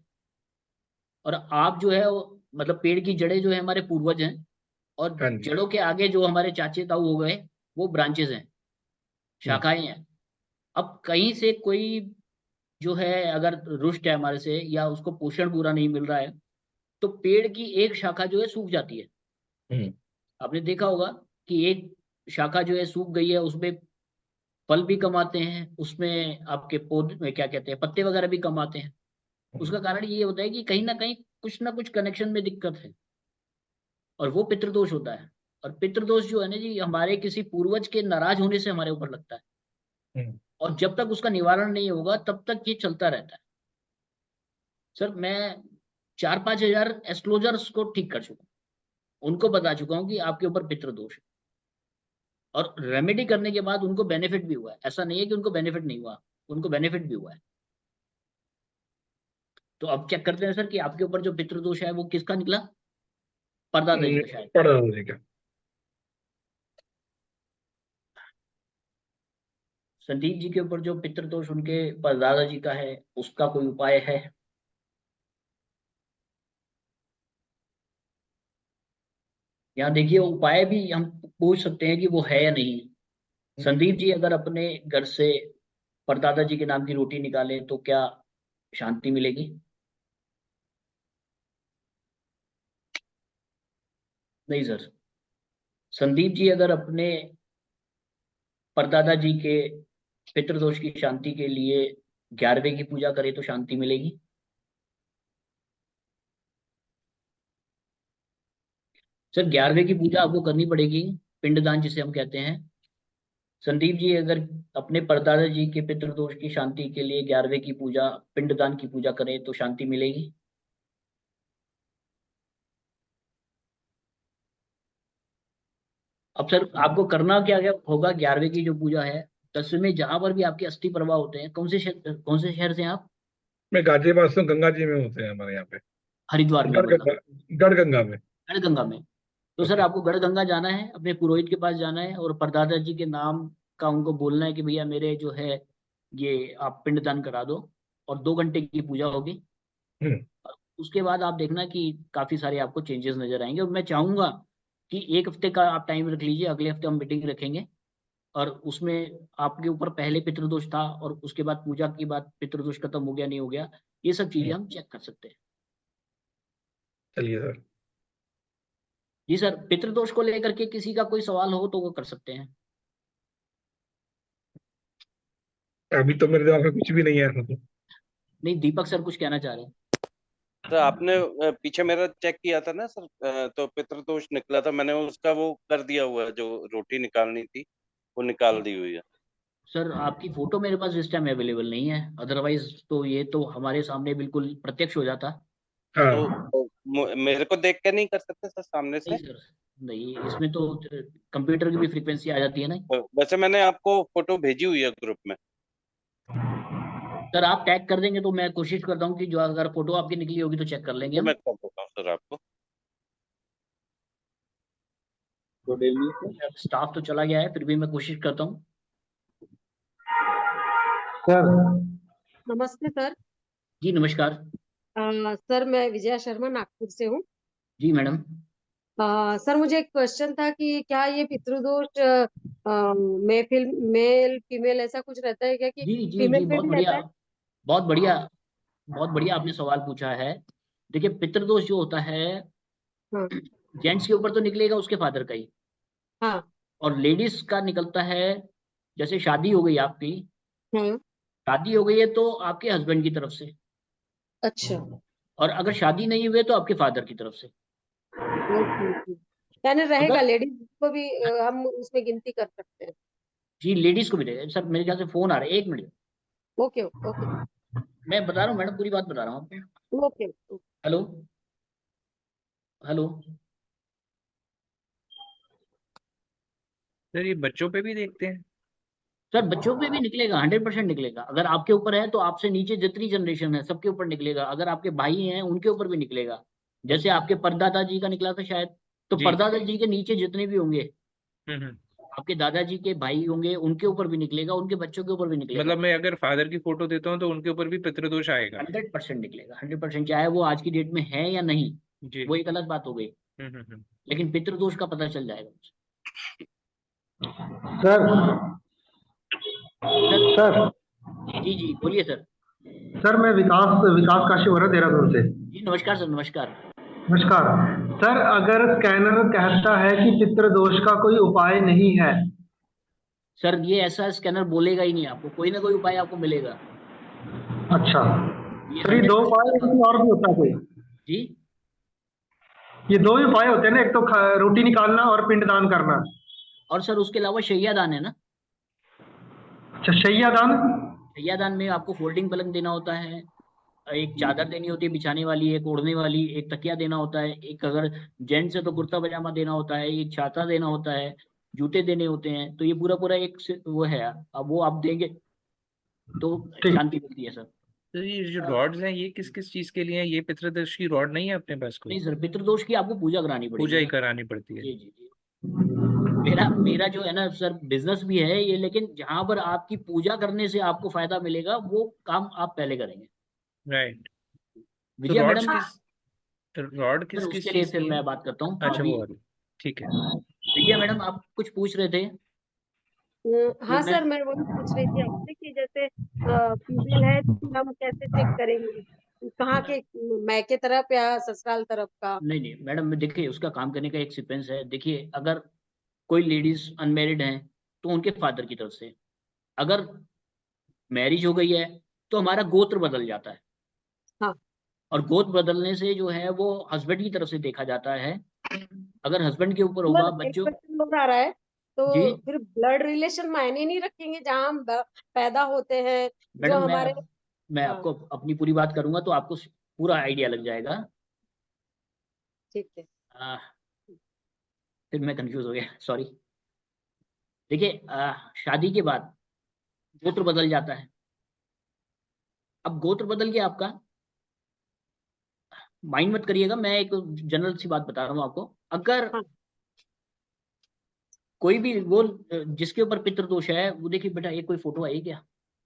और आप जो है वो मतलब पेड़ की जड़ें जो है हमारे पूर्वज हैं, और हाँ जी। जड़ों के आगे जो हमारे चाचे ताऊ हो गए वो ब्रांचेस हैं, शाखाएं हैं। अब कहीं से कोई जो है अगर रुष्ट है हमारे से या उसको पोषण पूरा नहीं मिल रहा है तो पेड़ की एक शाखा जो है सूख जाती है। हम्म। आपने देखा होगा कि एक शाखा जो है सूख गई है, उसमें फल भी कम आते हैं, उसमें आपके पौधे में क्या कहते हैं पत्ते वगैरह भी कम आते हैं। उसका कारण ये होता है कि कहीं ना कुछ कनेक्शन में दिक्कत है, और वो पितृदोष होता है। और पितृदोष जो है ना जी, हमारे किसी पूर्वज के नाराज होने से हमारे ऊपर लगता है, हम्म। और जब तक उसका निवारण नहीं होगा तब तक ये चलता रहता है। सर, मैं 4-5 हजार एस्ट्रोलजर्स को ठीक कर चुका हूं, उनको बता चुका हूं कि आपके ऊपर पितृदोष है, और रेमेडी करने के बाद उनको बेनिफिट भी हुआ है। ऐसा नहीं है कि उनको बेनिफिट नहीं हुआ, उनको बेनिफिट भी हुआ है। तो अब चेक करते हैं सर कि आपके ऊपर जो पितृदोष है वो किसका निकला। परदादा जी का शायद। पढ़ा देगा। संदीप जी के ऊपर जो पितृदोष उनके परदादा जी का है, उसका कोई उपाय है? यहाँ देखिए उपाय भी हम पूछ सकते हैं कि वो है या नहीं। संदीप जी अगर अपने घर से परदादा जी के नाम की रोटी निकाले तो क्या शांति मिलेगी? नहीं सर। संदीप जी अगर अपने परदादा जी के पितृदोष की शांति के लिए 11वें की पूजा करे तो शांति मिलेगी? सर, 11वें की पूजा आपको करनी पड़ेगी, पिंडदान जिसे हम कहते हैं। संदीप जी अगर अपने परदादा जी के पितृदोष की शांति के लिए 11वें की पूजा, पिंडदान की पूजा करें तो शांति मिलेगी? अब सर आपको करना क्या क्या होगा। 11वें की जो पूजा है, 10वें जहां पर भी आपके अस्थि प्रवाह होते हैं, कौन से शहर से हैं आप? मैं गाजियाबाद से हूँ, गंगा जी में होते हैं हमारे यहाँ पे। हरिद्वार में मतलब गढ़गंगा। गढ़गंगा में। गढ़गंगा में। तो सर ओके। आपको गढ़गंगा जाना है, अपने पुरोहित के पास जाना है, और परदादा जी के नाम का उनको बोलना है कि भैया मेरे जो है ये आप पिंडदान करा दो, और 2 घंटे की पूजा होगी। हम्म। उसके बाद आप देखना कि काफी सारे आपको चेंजेस नजर आएंगे। और मैं चाहूंगा कि 1 हफ्ते का आप टाइम रख लीजिए, अगले हफ्ते हम मीटिंग रखेंगे, और उसमें आपके ऊपर पहले पितृदोष था और उसके बाद पूजा की बात पितृदोष खत्म हो गया नहीं हो गया, ये सब चीजें हम चेक कर सकते हैं। चलिए सर। जी सर, पितृदोष को लेकर के किसी का कोई सवाल हो तो वो कर सकते हैं। अभी तो मेरे दिमाग में कुछ भी नहीं है ऐसा तो। नहीं, दीपक सर कुछ कहना चाह रहे हैं। तो आपने पीछे मेरा चेक किया था ना सर, तो पितृदोष निकला था, मैंने उसका वो कर दिया हुआ है, जो रोटी निकालनी थी वो निकाल दी हुई है। सर आपकी फोटो मेरे पास इस टाइम अवेलेबल नहीं है, अदरवाइज तो ये तो हमारे सामने बिल्कुल प्रत्यक्ष हो जाता। हाँ। तो मेरे को देख के नहीं कर सकते सर सामने नहीं से? सर, नहीं, इसमें तो कंप्यूटर की भी फ्रीक्वेंसी आ जाती है ना। वैसे मैंने आपको फोटो भेजी हुई है ग्रुप में। सर आप टैग कर देंगे तो मैं कोशिश करता हूँ कि जो अगर फोटो आपकी निकली होगी तो चेक कर लेंगे तो हम। मैं कर देता हूँ सर आपको। Good evening sir. स्टाफ तो चला गया है, फिर भी मैं कोशिश करता हूँ। सर नमस्ते सर। जी नमस्कार। सर मैं विजया शर्मा नागपुर से हूँ। जी मैडम। सर मुझे एक क्वेश्चन था कि क्या ये पितृदोष मेल फीमेल ऐसा कुछ रहता है क्या, कि जी जी फीमेल जी, पे बहुत भी बढ़िया, रहता है? बहुत बढ़िया, बहुत बढ़िया आपने सवाल पूछा है। देखिए पितृदोष जो होता है, हाँ जेंट्स के ऊपर तो निकलेगा उसके फादर का ही, हाँ और लेडीज का निकलता है, जैसे शादी हो गई आपकी, हाँ। शादी हो गई है तो आपके हस्बैंड की तरफ से, अच्छा। और अगर शादी नहीं हुई है तो आपके फादर की तरफ से। Okay okay. यानी रहेगा, अगर लेडीज को भी हम उसमें गिनती कर सकते हैं? जी लेडीज को भी देगा सर, मेरे ख्याल से फोन आ रहा है, एक मिनट। ओके ओके मैं बता रहा हूँ मैडम, पूरी बात बता रहा हूँ आपको। ओके। Hello hello. सर ये बच्चों पे भी देखते हैं? सर बच्चों पे भी निकलेगा, 100% निकलेगा। अगर आपके ऊपर है तो आपसे नीचे जितनी जनरेशन है सबके ऊपर निकलेगा। अगर आपके भाई हैं उनके ऊपर भी निकलेगा, जैसे आपके परदादा जी का निकला था शायद, तो जी। परदादा जी के नीचे जितने भी होंगे, हम्म। आपके दादाजी के भाई होंगे, उनके ऊपर भी निकलेगा, उनके बच्चों के ऊपर भी निकलेगा। मतलब मैं अगर फादर की फोटो देता हूँ तो उनके ऊपर भी पितृदोष आएगा? 100% निकलेगा, 100%, चाहे वो आज की डेट में है या नहीं, जी। वो एक अलग बात हो गई, हम्म। लेकिन पितृदोष का पता चल जाएगा। सर सर सर जी जी बोलिए सर। सर मैं विकास विकास काशीवरा देहरादून से। जी नमस्कार सर, नमस्कार। नमस्कार सर। अगर स्कैनर कहता है कि पितृदोष का कोई उपाय नहीं है। सर ये ऐसा स्कैनर बोलेगा ही नहीं, आपको कोई ना कोई उपाय आपको मिलेगा। अच्छा ये सर, ये दो 100% उपाय कंफर्म। है कि और भी होता है कोई? जी ये दो ही उपाय होते हैं ना, एक तो रोटी निकालना और पिंडदान करना। और सर उसके अलावा शैयादान है ना। अच्छा, शैयादान। शैयादान में आपको फोल्डिंग पलंग देना होता है, एक चादर देनी होती है बिछाने वाली, एक ओढ़ने वाली, एक तकिया देना होता है, एक अगर जेंट्स है तो कुर्ता पजामा देना होता है, एक छाता देना होता है, जूते देने होते हैं। तो ये पूरा पूरा एक वो है, अब वो आप देंगे तो ठीक। शांति मिलती है सर। तो ये जो रॉड्स हैं ये किस किस चीज के लिए हैं? ये पितृदोष की रॉड नहीं है अपने पास कोई? नहीं सर, पितृदोष की आपको पूजा करानी पड़ेगी पूजा ही सर। करानी पड़ती है? जी जी जी। मेरा मेरा जो है ना सर, बिजनेस भी है ये, लेकिन जहां पर आपकी पूजा करने से आपको फायदा मिलेगा वो काम आप पहले करेंगे। राइट। तो विजया मैडम, रॉड सर किस किस उसके लिए चीज फिर की है? मैं बात करता हूँ अच्छा अभी। वो वाली, ठीक है। विजया मैडम आप कुछ पूछ रहे थे, तो हाँ मैं सर, मैं वही पूछ रही थी आपसे कि जैसे फीमेल है तो फिर हम कैसे चेक करेंगे, कहाँ के, मायके तरफ या ससुराल तरफ का? नहीं नहीं मैडम, देखिए उसका काम करने का एक सीक्वेंस है। देखिए अगर कोई लेडीज अनमेरिड हैं तो उनके फादर की तरफ से, अगर मैरिज हो गई है तो हमारा गोत्र बदल जाता है, हाँ। और गोत्र बदलने से जो है वो हस्बैंड की तरफ से देखा जाता है। अगर हस्बैंड के ऊपर होगा मतलब एक बच्चों। क्वेश्चन और आ रहा है, जी तो फिर ब्लड रिलेशन मायने नहीं रखेंगे जहाँ हम पैदा होते हैं, जो मैडम, हमारे? मैं हाँ आपको अपनी पूरी बात करूंगा तो आपको पूरा आइडिया लग जाएगा। ठीक है। आ, फिर मैं कंफ्यूज हो गया, सॉरी। देखिए शादी के बाद गोत्र बदल जाता है। अब गोत्र बदल गया आपका, माइंड मत करिएगा, मैं एक जनरल सी बात बता रहा हूँ आपको। अगर हाँ कोई भी वो जिसके ऊपर पितृदोष है, वो देखिए बेटा, एक कोई फोटो आई क्या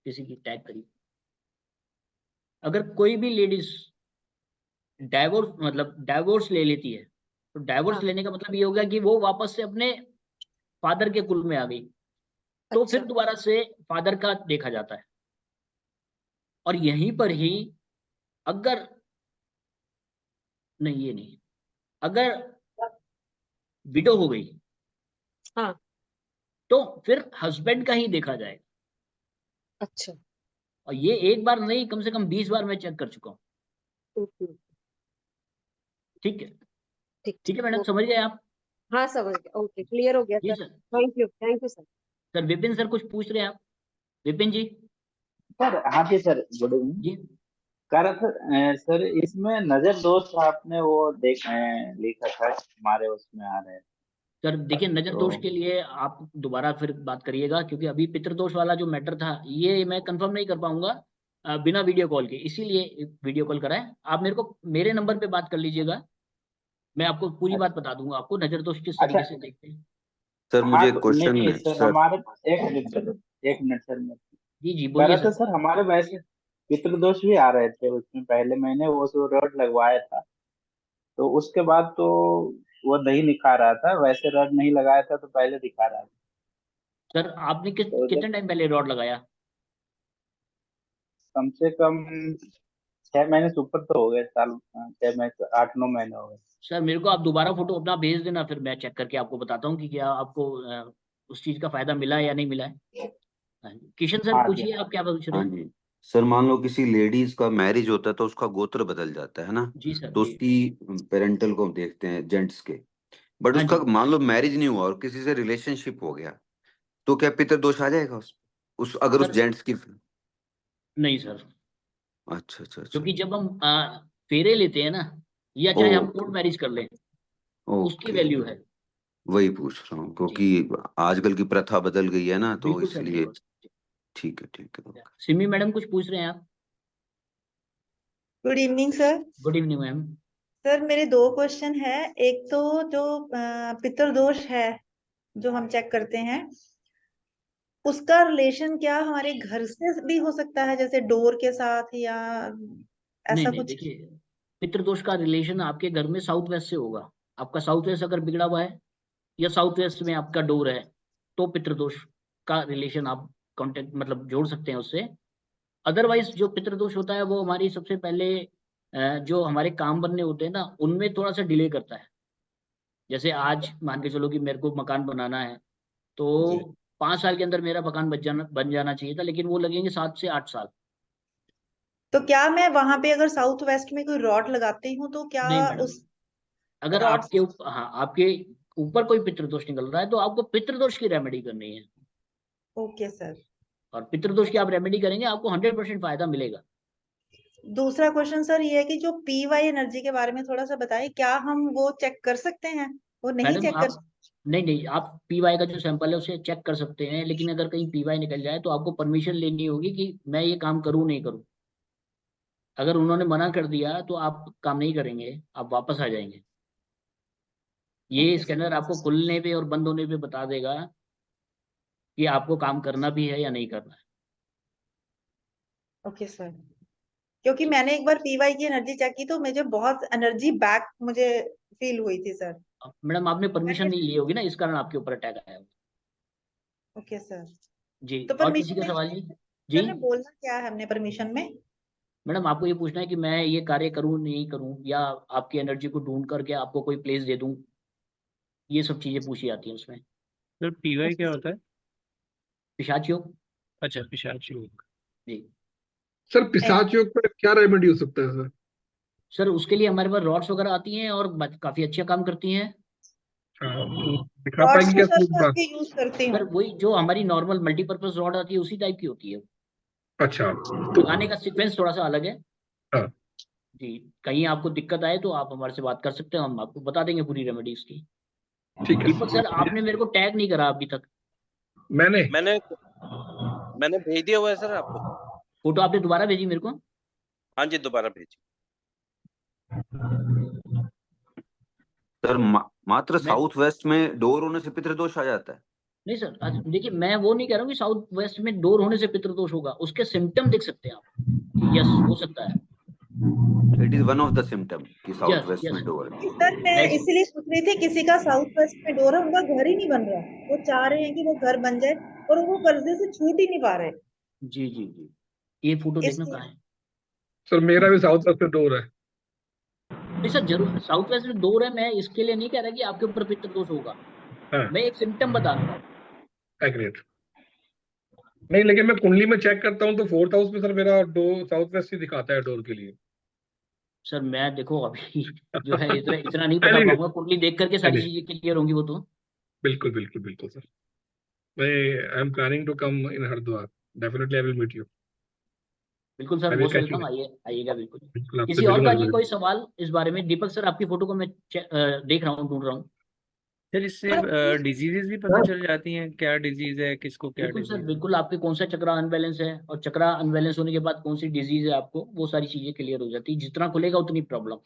किसी की, टैग करिए। अगर कोई भी लेडीज डाइवोर्स, मतलब डाइवोर्स ले लेती है, तो डाइवोर्स हाँ। लेने का मतलब ये हो गया कि वो वापस से अपने फादर के कुल में आ गई, तो फिर अच्छा दोबारा से फादर का देखा जाता है। और यहीं पर ही अगर, नहीं ये नहीं, अगर विडो हो गई हाँ। तो फिर हस्बैंड का ही देखा जाएगा। अच्छा और ये एक बार नहीं, कम से कम 20 बार मैं चेक कर चुका हूँ। ओके। ठीक है, ठीक ठीक है ठीक मैडम, ओके। समझ गए आप। हाँ समझ गया, ओके, क्लियर हो गया जी sir. Sir. Thank you sir. Sir Vipin sir कुछ पूछ रहे हैं आप, विपिन जी। सर हाँ जी सर, गुड इवनिंग। जी कह रहा था सर, इसमें नजर दोष आपने वो लिखा था, हमारे उसमें आ रहे हैं सर, देखिए नजर दोष तो। के लिए आप दोबारा फिर बात करिएगा, क्योंकि अभी पितृदोष वाला जो मैटर था ये मैं कंफर्म नहीं कर पाऊंगा बिना वीडियो कॉल के, इसीलिए वीडियो कॉल करा है। आप मेरे को मेरे नंबर पे बात कर लीजिएगा, मैं आपको पूरी बात बता दूंगा, आपको नजर दोष किस अच्छा तरीके से देखते हैं। सर मुझे हाँ तो क्वेश्चन नहीं सर, सर हमारे एक मिनट सर, मैं जी जी कह बोलिए रहा था सर। सर, हमारे वैसे पितृदोष भी आ रहे थे उसमें, पहले मैंने वो जो रॉड लगवाया था, तो उसके बाद तो वो नहीं दिखा रहा था, वैसे रॉड नहीं लगाया था तो पहले दिखा रहा था। सर आपने तो कितने टाइम पहले रॉड लगाया? कम से कम 6 महीने से ऊपर तो हो गए, साल 6 महीने 8-9 महीने हो गए। सर मेरे को आप दोबारा फोटो अपना भेज देना, फिर मैं चेक करके आपको बताता हूँ कि क्या आपको उस चीज का फायदा मिला है या नहीं मिला है। हाँ जी। किशन सर हाँ जी पूछिए, आप क्या पूछ रहे हाँ हैं? जी सर, मान लो किसी लेडीज का मैरिज होता है तो उसका गोत्र बदल जाता है ना, जी सर तो जी। उसकी पेरेंटल को हम देखते हैं जेंट्स के, बट हाँ उसका जी। मान लो मैरिज नहीं हुआ और किसी से रिलेशनशिप हो गया, तो क्या पितृ दोष आ जाएगा उस अगर उस सर जेंट्स की? नहीं सर, अच्छा अच्छा अच्छा। क्योंकि जब हम फेरे लेते हैं ना, या चाहे हम कोर्ट ओके मैरिज कर लें, उसकी ओके, वैल्यू है। वही पूछ रहा हूँ जी क्योंकि आजकल की प्रथा बदल गई है ना, तो बिल्कुल सर इसलिए। बिल्कुल। ठीक है ठीक है, ओके। सिमी मैडम कुछ पूछ रहे हैं आप? Good evening sir. Good evening ma'am. Sir मेरे 2 क्वेश्चन है। एक तो जो पितृदोष है जो हम चेक करते हैं, उसका रिलेशन क्या हमारे घर से भी हो सकता है, जैसे डोर के साथ, या नहीं ऐसा नहीं, कुछ? देखिए पितृदोष का रिलेशन आपके घर में साउथ वेस्ट से होगा। आपका साउथ वेस्ट अगर बिगड़ा हुआ है या साउथ वेस्ट में आपका डोर है, तो पितृदोष का रिलेशन आप कांटेक्ट मतलब जोड़ सकते हैं उससे। अदरवाइज जो पितृदोष होता है वो हमारी सबसे पहले जो हमारे काम बनने होते हैं ना, उनमें थोड़ा सा डिले करता है। जैसे आज मान के चलो कि मेरे को मकान बनाना है, जी। तो 5 साल के अंदर मेरा मकान बन जाना चाहिए था, लेकिन वो लगेंगे 7 से 8 साल। तो क्या मैं वहां पे अगर साउथ वेस्ट में कोई रॉड लगाती हूँ तो क्या नहीं मैडम, उस अगर रॉड? हाँ आपके ऊपर कोई पितृदोष निकल रहा है तो आपको पितृदोष की रेमेडी करनी है। Okay sir. और पितृदोष की आप रेमेडी करेंगे, आपको 100% फायदा मिलेगा। दूसरा क्वेश्चन सर ये है कि जो पीवाई एनर्जी के बारे में थोड़ा सा बताइए, क्या हम वो चेक कर सकते हैं? वो नहीं मैडम चेक कर? आप नहीं नहीं, आप पीवाई का जो सैंपल है उसे चेक कर सकते हैं, लेकिन अगर कहीं पीवाई निकल जाए तो आपको परमिशन लेनी होगी कि मैं ये काम करूं नहीं करूं। अगर उन्होंने मना कर दिया तो आप काम नहीं करेंगे, आप वापस आ जाएंगे। ये ओके सर। स्कैनर आपको खुलने पे और बंद होने पे बता देगा कि आपको काम करना भी है या नहीं करना है। Okay sir. क्योंकि जी। मैंने एक बार पीवाई की एनर्जी चेक की तो मुझे बहुत एनर्जी बैक मुझे फील हुई थी सर। मैडम आपने परमिशन मैंने नहीं ली होगी ना, इस कारण आपके ऊपर अटैक आया होगा। Okay sir. जी, तो और किसी परमिशन का में सवाल जी? जी सर में बोलना क्या है हमने परमिशन में? मैडम, आपको ये पूछना है कि मैं ये कार्य करूं नहीं करूं, या आपकी एनर्जी को ढूंढ करके आपको कोई प्लेस दे दूं, ये सब चीजें पूछी जाती हैं उसमें। सर पीवाई क्या होता है? पिशाच योग। अच्छा, पिशाच योग। जी सर पिशाच योग पर क्या रेमेडी हो सकता है सर? सर, उसके लिए हमारे पास रॉड्स वगैरह आती हैं और काफी अच्छा काम करती हैं। हाँ, तो दिखा रॉड्स पाएंगे तो क्या सर प्रूफ मैं बा? आपके यूज करती सर हूँ। वही जो हमारी नॉर्मल मल्टीपर्पज रॉड आती है उसी टाइप की होती है। अच्छा, तो लगाने का सीक्वेंस थोड़ा सा अलग है। हाँ, जी, कहीं आपको दिक्कत आए तो आप हमारे से बात कर सकते हैं, हम आपको बता देंगे पूरी रेमेडीज की। ठीक है दीपक सर, सर। आपने मेरे को टैग नहीं करा अभी तक। मैंने मैंने मैंने भेज दिया हुआ है सर आपको। फोटो आपने दोबारा भेजी मेरे को? हाँ जी, दोबारा भेजी। सर मात्र मैं साउथ वेस्ट में डोर होने से पितृ दोष आ जाता है? नहीं सर, देखिए मैं वो नहीं कह रहा हूँ कि साउथ वेस्ट में डोर होने से पितृदोष होगा, उसके सिम्टम देख सकते हैं आप कि यस हो सकता है। It is one of the symptom कि साउथ यस वेस्ट यस। में डोर है। सर मैं इसीलिए सोच रही थी, किसी का साउथ वेस्ट में डोर है, उनका घर ही नहीं बन रहा, वो चाह रहे हैं कि वो घर बन जाए और वो कर्जे से छूट ही नहीं पा रहे। जी जी जी, ये फोटो देखना इसलिए कहाँ है? सर मेरा भी साउथ वेस्ट में डोर है। नहीं सर, जरूर साउथ वेस्ट में डोर है, मैं इसके लिए नहीं कह रहा कि आपके ऊपर पितृदोष होगा, हाँ, मैं एक सिम्टम बता रहा हूँ। एग्रीड। नहीं, लेकिन मैं कुंडली में चेक करता हूँ तो 4th हाउस में सर मेरा डो साउथ वेस्ट ही दिखाता है डोर के लिए। सर मैं देखो अभी जो है इतना इतना नहीं बता एनीवे, पाऊंगा, कुंडली देख करके सारी एनीवे, चीजें क्लियर होंगी वो तो। बिल्कुल बिल्कुल बिल्कुल सर। मैं I am planning to come in Haridwar. Definitely I will meet you. बिल्कुल sir, I will most catch you. Welcome, आइए आइएगा बिल्कुल। बिल्कुल आपसे किसी और मिलूंगा का जी जरूर। कोई सवाल इस बारे में? दीपक सर आपकी फोटो को मैं देख रहा हूँ, ढूंढ रहा हूँ। सर इससे डिजीजेस भी पता चल जाती हैं, क्या डिजीज है, किसको क्या बिल्कुल सर डिजीज है? बिल्कुल, आपके कौन सा चक्रा अनबैलेंस है और चक्रा अनबैलेंस होने के बाद कौन सी डिजीज है आपको, वो सारी चीजें क्लियर हो जाती है। जितना खुलेगा उतनी प्रॉब्लम।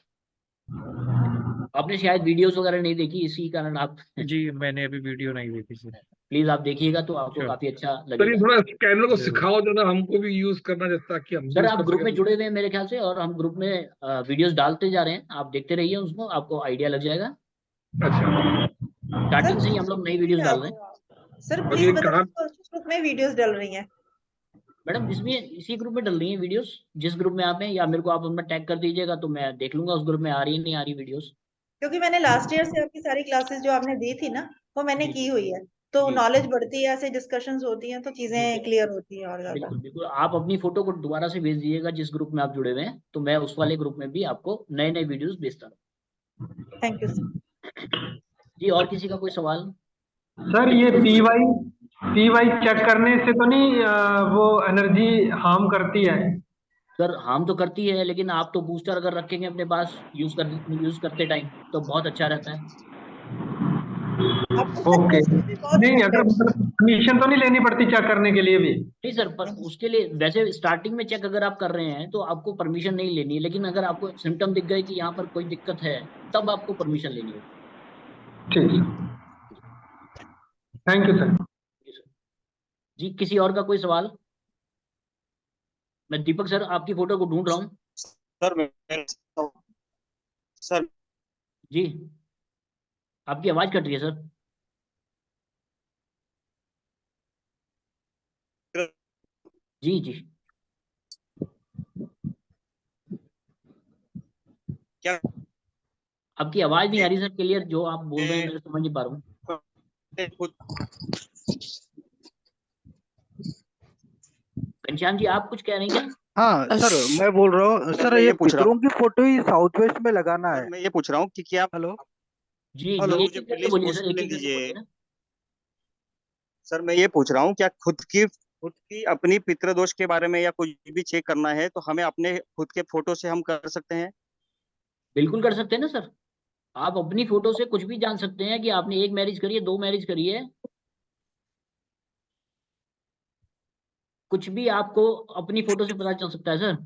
आपने शायद वीडियोस वगैरह नहीं देखी, इसी कारण आप जी मैंने अभी वीडियो नहीं देखी सर। प्लीज आप देखिएगा तो आपको Sure. काफी अच्छा सर ये लगेगा। थोड़ा स्कैनर को जरूर। सिखाओ जो ना हमको भी यूज करना, जैसे ताकि हम भी सर यूज आप कर ग्रुप में सकें। जुड़े हुए हैं मेरे ख्याल से, और हम ग्रुप में वीडियोस डालते जा रहे हैं, आप देखते रहिए उसको, आपको आइडिया लग जाएगा। अच्छा, स्टार्टिंग से ही हम लोग नई वीडियोस डाल रहे हैं। सर और प्लीज ये बताइए कहाँ? कौन से ग्रुप में वीडियोस डल रही हैं? मैडम इसमें इसी ग्रुप में डल रही है वीडियोस, जिस ग्रुप में आप हैं, या मेरे को आप उनमें टैग कर दीजिएगा तो मैं देख लूंगा उस ग्रुप में आ रही है नहीं आ रही वीडियोस। क्योंकि मैंने लास्ट ईयर से आपकी सारी क्लासेस जो आपने दी थी ना, वो मैंने जी की हुई है, तो जी नॉलेज बढ़ती है, ऐसे डिस्कशंस होती हैं तो जी चीजें क्लियर होती हैं और ज्यादा। बिल्कुल बिल्कुल, आप अपनी फोटो को दोबारा से भेज दीजिएगा जिस ग्रुप में आप जुड़े हुए हैं, तो मैं उस वाले ग्रुप में भी आपको नए नए वीडियोस भेजता रहूँ। Thank you sir. जी और किसी का कोई सवाल? सर ये पीवाई चेक करने से तो नहीं वो एनर्जी हार्म करती है? सर हार्म तो करती है, लेकिन आप तो बूस्टर अगर रखेंगे अपने पास यूज करते टाइम तो बहुत अच्छा रहता है। आपको सर ओके, booster में बहुत नहीं अगर benefits हैं। मतलब परमिशन तो नहीं लेनी पड़ती चेक करने के लिए भी? नहीं सर, पर उसके लिए वैसे स्टार्टिंग में चेक अगर आप कर रहे हैं तो आपको परमिशन नहीं लेनी है, लेकिन अगर आपको सिम्टम दिख गए कि यहाँ पर कोई दिक्कत है तब आपको परमिशन लेनी होगी। ठीक, थैंक यू सर। जी सर। जी किसी और का कोई सवाल? मैं दीपक सर आपकी फोटो को ढूंढ रहा हूँ। सर जी आपकी आवाज कट रही है सर। जी जी क्या आपकी आवाज नहीं आ रही सर क्लियर, जो आप बोल रहे हैं मैं समझ नहीं पा रहा हूँ। घनश्याम जी आप कुछ कह रहे हैं क्या? हाँ सर, मैं बोल रहा हूँ सर, मैं ये ये पूछ रहा पितरों की फोटो ही साउथ वेस्ट में लगाना सर है। मैं ये पूछ रहा हूँ कि क्या हेलो जी हेलो, जी एक मुझे एक करके प्लीज बोलिए सर, एक क्वेश्चन एक करके दीजिए। बोलिए ना। सर मैं ये पूछ रहा हूँ क्या खुद की अपनी पितृदोष के बारे में या कुछ भी चेक करना है तो हमें अपने खुद के फोटो से हम कर सकते हैं? बिल्कुल कर सकते हैं ना सर, आप अपनी फोटो से कुछ भी जान सकते हैं कि आपने एक मैरिज करी है, 2 मैरिज करी है, कुछ भी आपको अपनी फोटो से पता चल सकता है सर।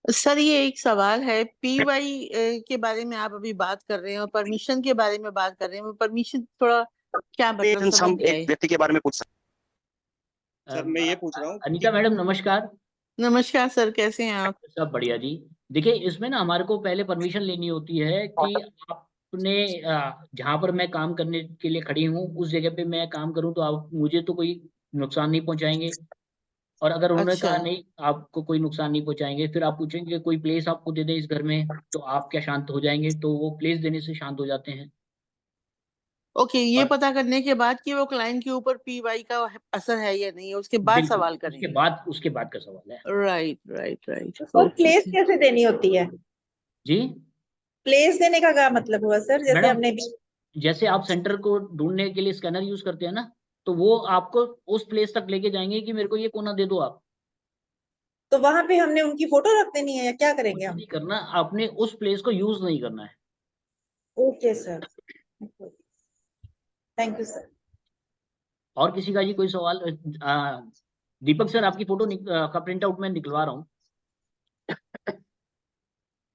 सर ये एक सवाल है, पीवाई के बारे में आप अभी बात कर रहे हैं और परमिशन के बारे में बात कर रहे हैं, परमिशन थोड़ा क्या मतलब समझ हम नहीं एक आई। व्यक्ति के बारे में पूछ सकते सर मैं ये पूछ रहा हूँ अनीता मैडम नमस्कार। नमस्कार सर, कैसे हैं आप? सब बढ़िया जी। देखिए इसमें ना हमारे को पहले परमिशन लेनी होती है कि आपने जहाँ पर मैं काम करने के लिए खड़ी हूँ उस जगह पे मैं काम करूँ तो आप मुझे तो कोई नुकसान नहीं पहुंचाएंगे, और अगर उन्होंने अच्छा कहा नहीं आपको कोई नुकसान नहीं पहुंचाएंगे, फिर आप पूछेंगे कोई प्लेस आपको दे दें इस घर में तो आप क्या शांत हो जाएंगे, तो वो प्लेस देने से शांत हो जाते हैं। ओके, ये और पता करने के बाद कि वो क्लाइंट के ऊपर पीवाई का असर है या नहीं, उसके बाद बिल्कुल सवाल करेंगे। उसके बाद का सवाल है। Right right right, sir okay. Place कैसे देनी होती है? जी प्लेस देने का क्या मतलब हुआ सर? जैसे मैडम, हमने जैसे आप सेंटर को ढूंढने के लिए स्कैनर यूज करते हैं ना, तो वो आपको उस प्लेस तक लेके जाएंगे कि मेरे को ये कोना दे दो आप। तो वहां पे हमने उनकी फोटो रख देनी है या क्या करेंगे कुछ हम? नहीं करना, आपने उस प्लेस को यूज नहीं करना है। Okay sir, thank you sir. और किसी का जी कोई सवाल? दीपक सर आपकी फोटो का प्रिंट आउट मैं निकलवा रहा हूँ।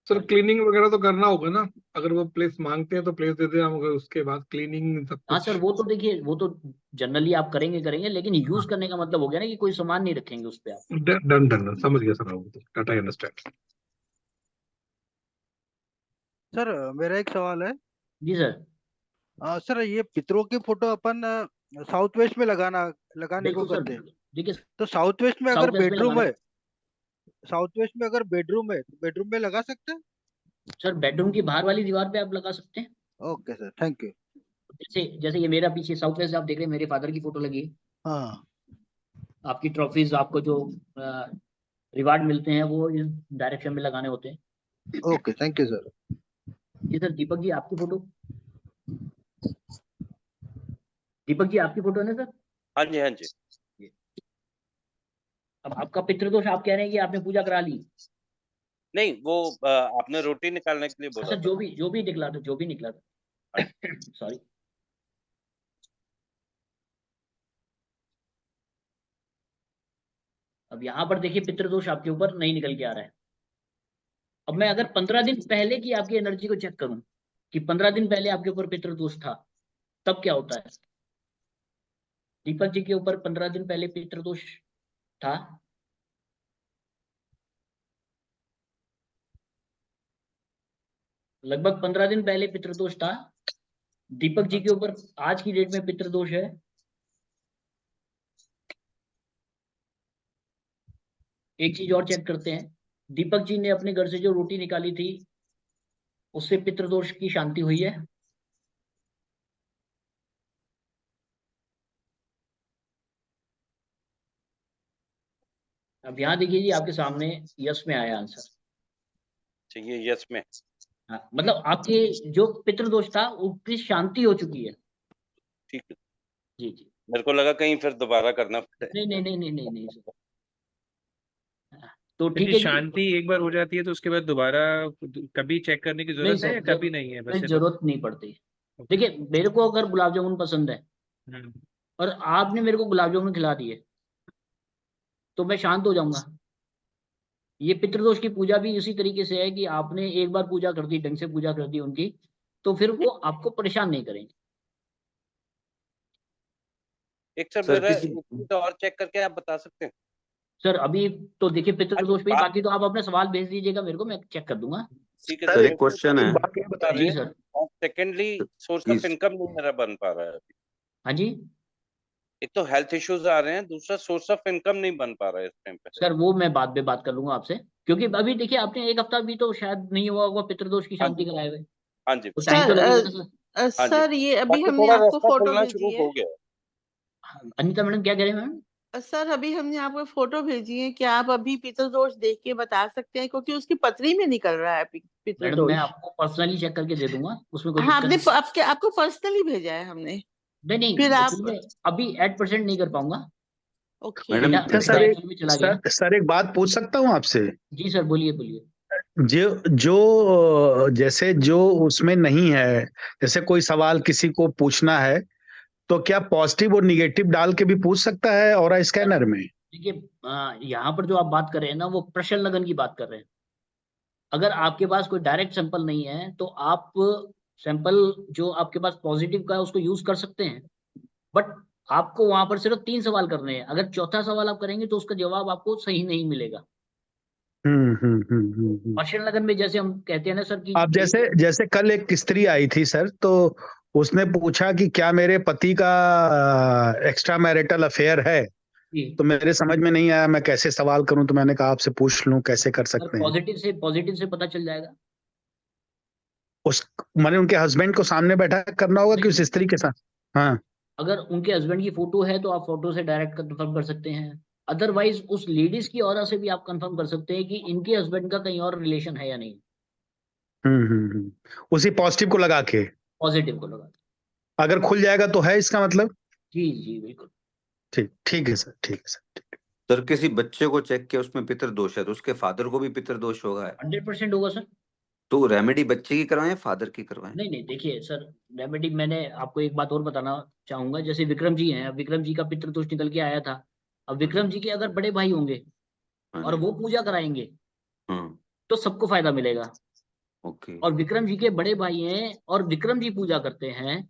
सर क्लीनिंग वगैरह तो करना होगा ना, अगर वो प्लेस मांगते हैं तो प्लेस दे दें हम, अगर उसके बाद क्लीनिंग सब हाँ कुछ। सर वो तो देखिए वो तो जनरली आप करेंगे, लेकिन यूज करने का मतलब हो गया ना कि कोई सामान नहीं रखेंगे उस पर आप। डन डन समझ गया सर, टाटा अंडरस्टैंड। सर मेरा एक सवाल है। जी सर। सर ये पितरों की फोटो अपन साउथ वेस्ट में लगाने को बिल्कुल सर करते हैं, बिल्कुल, देखिए तो साउथ वेस्ट में अगर साउथ वेस्ट में बेडरूम लगाना। है, साउथ वेस्ट में अगर बेडरूम है तो बेडरूम में लगा सकते हैं? सर बेडरूम की बाहर वाली दीवार पे आप लगा सकते हैं। Okay sir, thank you. जैसे जैसे ये मेरा पीछे साउथ वेस्ट आप देख रहे हैं, मेरे फादर की फोटो लगी है। हाँ आपकी ट्रॉफीज आपको जो रिवार्ड मिलते हैं वो इस डायरेक्शन में लगाने होते हैं। Okay, thank you sir. जी सर। दीपक जी आपकी फोटो, दीपक जी आपकी फोटो है ना सर? हाँ जी हाँ जी। अब आपका पितृदोष आप कह रहे हैं कि आपने पूजा करा ली? नहीं वो आपने रोटी निकालने के लिए बोला अच्छा था। जो भी निकला था, जो भी निकला था। सॉरी। अब यहाँ पर देखिए पितृदोष आपके ऊपर नहीं निकल के आ रहा है। अब मैं अगर 15 दिन पहले की आपकी एनर्जी को चेक करूं कि 15 दिन पहले आपके ऊपर पितृदोष था, तब क्या होता है? दीपक जी के ऊपर 15 दिन पहले पितृदोष था। लगभग 15 दिन पहले पितृदोष था। दीपक जी के ऊपर आज की डेट में पितृदोष है। एक चीज और चेक करते हैं, दीपक जी ने अपने घर से जो रोटी निकाली थी उससे पितृदोष की शांति हुई है? अब यहाँ देखिए जी, आपके सामने यस में आया आंसर। चाहिए यस में। हाँ, मतलब आपके जो पितृदोष था उसकी शांति हो चुकी है। ठीक है जी जी। मेरे को लगा कहीं फिर दोबारा करना पड़े। नहीं नहीं नहीं नहीं नहीं नहीं सर। तो तो ठीक जी है जी। शांति एक बार हो जाती है तो उसके बाद दोबारा कभी चेक करने की नहीं जरूरत है सर, या कभी नहीं है? बस नहीं, सिर्फ जरूरत नहीं पड़ती। देखिए, मेरे को अगर गुलाब जामुन पसंद है हम्म, और आपने मेरे को गुलाब जामुन खिला दिए तो मैं शांत हो जाऊंगा। ये पितृदोष की पूजा भी इसी तरीके से है कि आपने एक बार पूजा कर दी, ढंग से पूजा कर दी उनकी, तो फिर वो आपको परेशान नहीं करेंगे। एक सर सर मेरा किसी एक चीज और चेक करके आप बता सकते हैं? सर अभी तो देखिए पितृदोष पे ही, बात बाकी तो आप अपने सवाल भेज दीजिएगा मेरे को, मैं चेक कर दूंगा। ठीक है सर सर सर एक क्वेश्चन है बात ये बता रहे जी हैं। सर। और सेकेंडली सोर्स ऑफ इस इनकम नहीं मेरा बन पा रहा है अभी। हाँ जी एक तो हेल्थ इश्यूज आ रहे हैं, दूसरा सोर्स ऑफ इनकम नहीं बन पा रहा है इस टाइम पे। सर, वो मैं बाद में बात कर लूंगा आपसे, क्योंकि अभी देखिए आपने एक हफ्ता भी तो शायद नहीं हुआ होगा पितृदोष की हाँ शांति जी कराए हुए, हाँ जी तो टाइम सर तो लगेगा ना सर। हाँ जी। सर ये अभी बाकी हमने थोड़ा आपको रास्ता फोटो खुलना भेजी शुरू है। हो गया है। अनीता मैडम क्या कह रहे हैं मैडम? सर अभी हमने आपको फोटो भेजी है, क्या आप अभी पितृदोष देख के बता सकते हैं? क्योंकि उसकी पथरी में निकल रहा है मैडम मैं पितृदोष। आपको पर्सनली चेक करके दे दूंगा, उसमें कोई हाँ, दिक्कत आपने नहीं। आपको पर्सनली भेजा है हमने। नहीं फिर नहीं, आप एक्चुअली मैं अभी 8% नहीं कर पाऊंगा, ओके। मैडम डेटा अच्छा डेटा सर, एक्चुअली में चला गया। सर एक बात पूछ सकता हूँ आपसे? जी सर, बोलिए बोलिए। जो जो जैसे जो उसमें नहीं है, जैसे कोई सवाल किसी को पूछना है तो क्या पॉजिटिव और निगेटिव डाल के भी पूछ सकता है और स्कैनर में? देखिए, यहाँ पर जो आप बात कर रहे हैं ना, वो प्रश्न लगन की बात कर रहे हैं। अगर आपके पास कोई डायरेक्ट सैंपल नहीं है तो आप सैंपल जो आपके पास पॉजिटिव का है उसको यूज कर सकते हैं, बट आपको वहां पर सिर्फ 3 सवाल करने हैं। अगर चौथा सवाल आप करेंगे तो उसका जवाब आपको सही नहीं मिलेगा। प्रश्न लगन में जैसे हम कहते हैं ना सर कि अब जैसे जैसे कल एक स्त्री आई थी सर, तो उसने पूछा कि क्या मेरे पति का एक्स्ट्रा मैरिटल अफेयर है, जी, तो मेरे समझ में नहीं आया मैं कैसे सवाल करूं, तो मैंने कहा आपसे पूछ लूं कैसे कर सर सकते हैं। पॉजिटिव से पता चल जाएगा। उस मैंने उनके हस्बैंड को सामने बैठा करना होगा कि उस नहीं, स्त्री के साथ? हाँ, अगर उनके हस्बैंड की फोटो है तो आप फोटो से डायरेक्ट कंफर्म कर सकते हैं। अदरवाइज उस लेडीज की ऑरा से भी आप कंफर्म कर सकते हैं कि इनके हस्बैंड का कहीं और रिलेशन है या नहीं। उसी पॉजिटिव को लगा के पॉजिटिव को लगा। अगर खुल जाएगा तो है इसका मतलब? जी जी बिल्कुल। ठीक ठीक है सर, ठीक है सर, ठीक है। सर किसी बच्चे को चेक किया उसमें पितृदोष है तो उसके फादर को भी पितृदोष होगा है, 100% होगा सर। तो रेमेडी बच्चे की करवाएं या फादर की करवाएं? नहीं नहीं, देखिए सर, रेमेडी मैंने आपको एक बात और बताना चाहूंगा। जैसे विक्रम जी हैं, अब विक्रम जी का पितृदोष निकल के आया था। अब विक्रम जी के अगर बड़े भाई होंगे हाँ और जी। वो पूजा कराएंगे हाँ तो सबको फायदा मिलेगा। ओके। और विक्रम जी के बड़े भाई हैं और विक्रम जी पूजा करते हैं,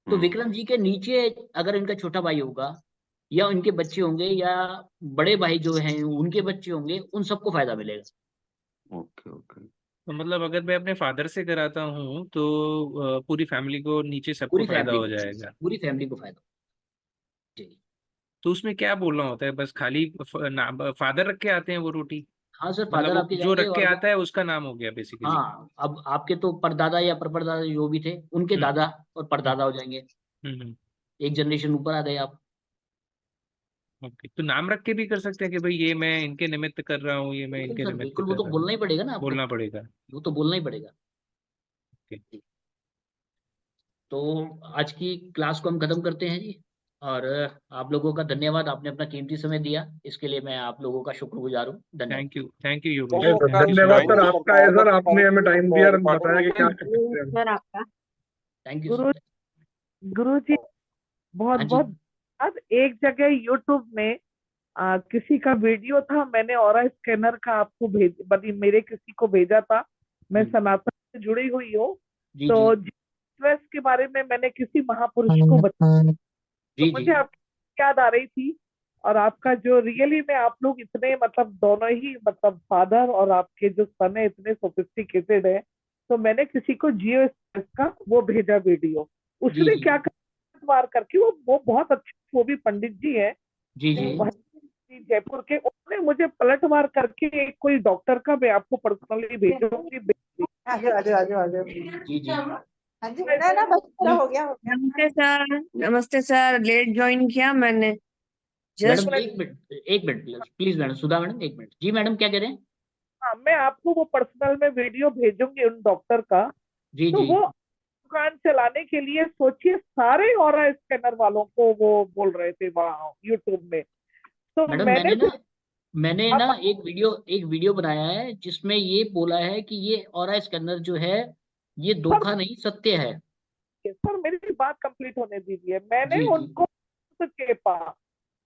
तो विक्रम जी के नीचे अगर इनका छोटा भाई होगा या उनके बच्चे होंगे या बड़े भाई जो हैं उनके बच्चे होंगे, उन सबको फायदा मिलेगा। Okay okay. तो मतलब अगर मैं अपने फादर से कराता हूँ तो पूरी फैमिली को नीचे सबको पूरी फायदा फैमिली हो को, जाएगा? पूरी फैमिली को फायदा। जी तो उसमें क्या बोलना होता है? बस खाली फादर रख के आते हैं वो रोटी? हाँ सर, मतलब फादर वो आपके जो जाएंगे रख के और वो, आता है उसका नाम हो गया बेसिकली? हाँ, अब आपके तो परदादा या परपरदादा जो भी थे उनके हम्म दादा और हम्म परदादा हो जाएंगे। हम्म। एक जनरेशन ऊपर आ गए आप। ओके, तो नाम रख के भी कर सकते हैं कि भाई ये मैं इनके निमित्त कर रहा हूँ, ये मैं बिल्कुल इनके सर, निमित्त बिल्कुल, वो कर तो रहा हूँ? बोलना ही पड़ेगा ना आपको। बोलना पड़ेगा। वो तो बोलना ही पड़ेगा। ओके। तो आज की क्लास को हम खत्म करते हैं जी। और आप लोगों का धन्यवाद, आपने अपना कीमती समय दिया, इसके लिए मैं आप लोगों का शुक्रगुजार हूँ। धन्यवाद। थैंक यू योगेश चलो जी, उसका थैंक यू सो धन्यवाद मच। सर, ज्वाइन आपका है सर, आपने हमें टाइम दिया और रिकॉर्डिंग बताया कि क्या होगी। कर सकते हैं हम। सर आपका थैंक यू गुरु सर। गुरु जी बहुत हाँ जी। बहुत अब एक जगह यूट्यूब में किसी का वीडियो था, मैंने ऑरा स्कैनर का आपको मेरे किसी को भेजा था। मैं सनातन से जुड़ी हुई हूँ, जी तो जी स्ट्रेस के बारे में मैंने किसी महापुरुष को बताया, तो जी मुझे जी आपकी याद आ रही थी। और आपका जो रियली में आप लोग इतने मतलब दोनों ही मतलब फादर और आपके जो सन है इतने सोफिस्टिकेटेड है, तो मैंने किसी को जियो स्ट्रेस का वो भेजा वीडियो। जी उसने जी क्या मार करके वो बहुत अच्छे, वो भी पंडित जी है जी जी जयपुर के, उन्होंने मुझे पलटवार करके एक कोई डॉक्टर का, मैं आपको पर्सनली भेजूंगी। आजो आजो आजो आजो। जी जी हाँ जी, ना बस पूरा हो गया हो गया। नमस्ते सर, नमस्ते सर। लेट ज्वाइन किया मैंने मैडम जस्ट। एक minute please madam, Sudha madam एक मिनट। जी मैडम क्या कह रहे हैं? हाँ, मैं आपको वो पर्सनल में वीडियो भेजूंगी उन डॉक्टर का। जी तो जी वो दुकान चलाने के लिए सोचिए सारे ऑरा स्कैनर वालों को वो बोल रहे थे वहाँ यूट्यूब में। तो मैडम मैंने मैंने अब ना एक वीडियो बनाया है जिसमें ये बोला है कि ये ऑरा स्कैनर जो है ये धोखा नहीं सत्य है। सर मेरी बात कंप्लीट होने दीजिए। मैंने जी जी उनको के पास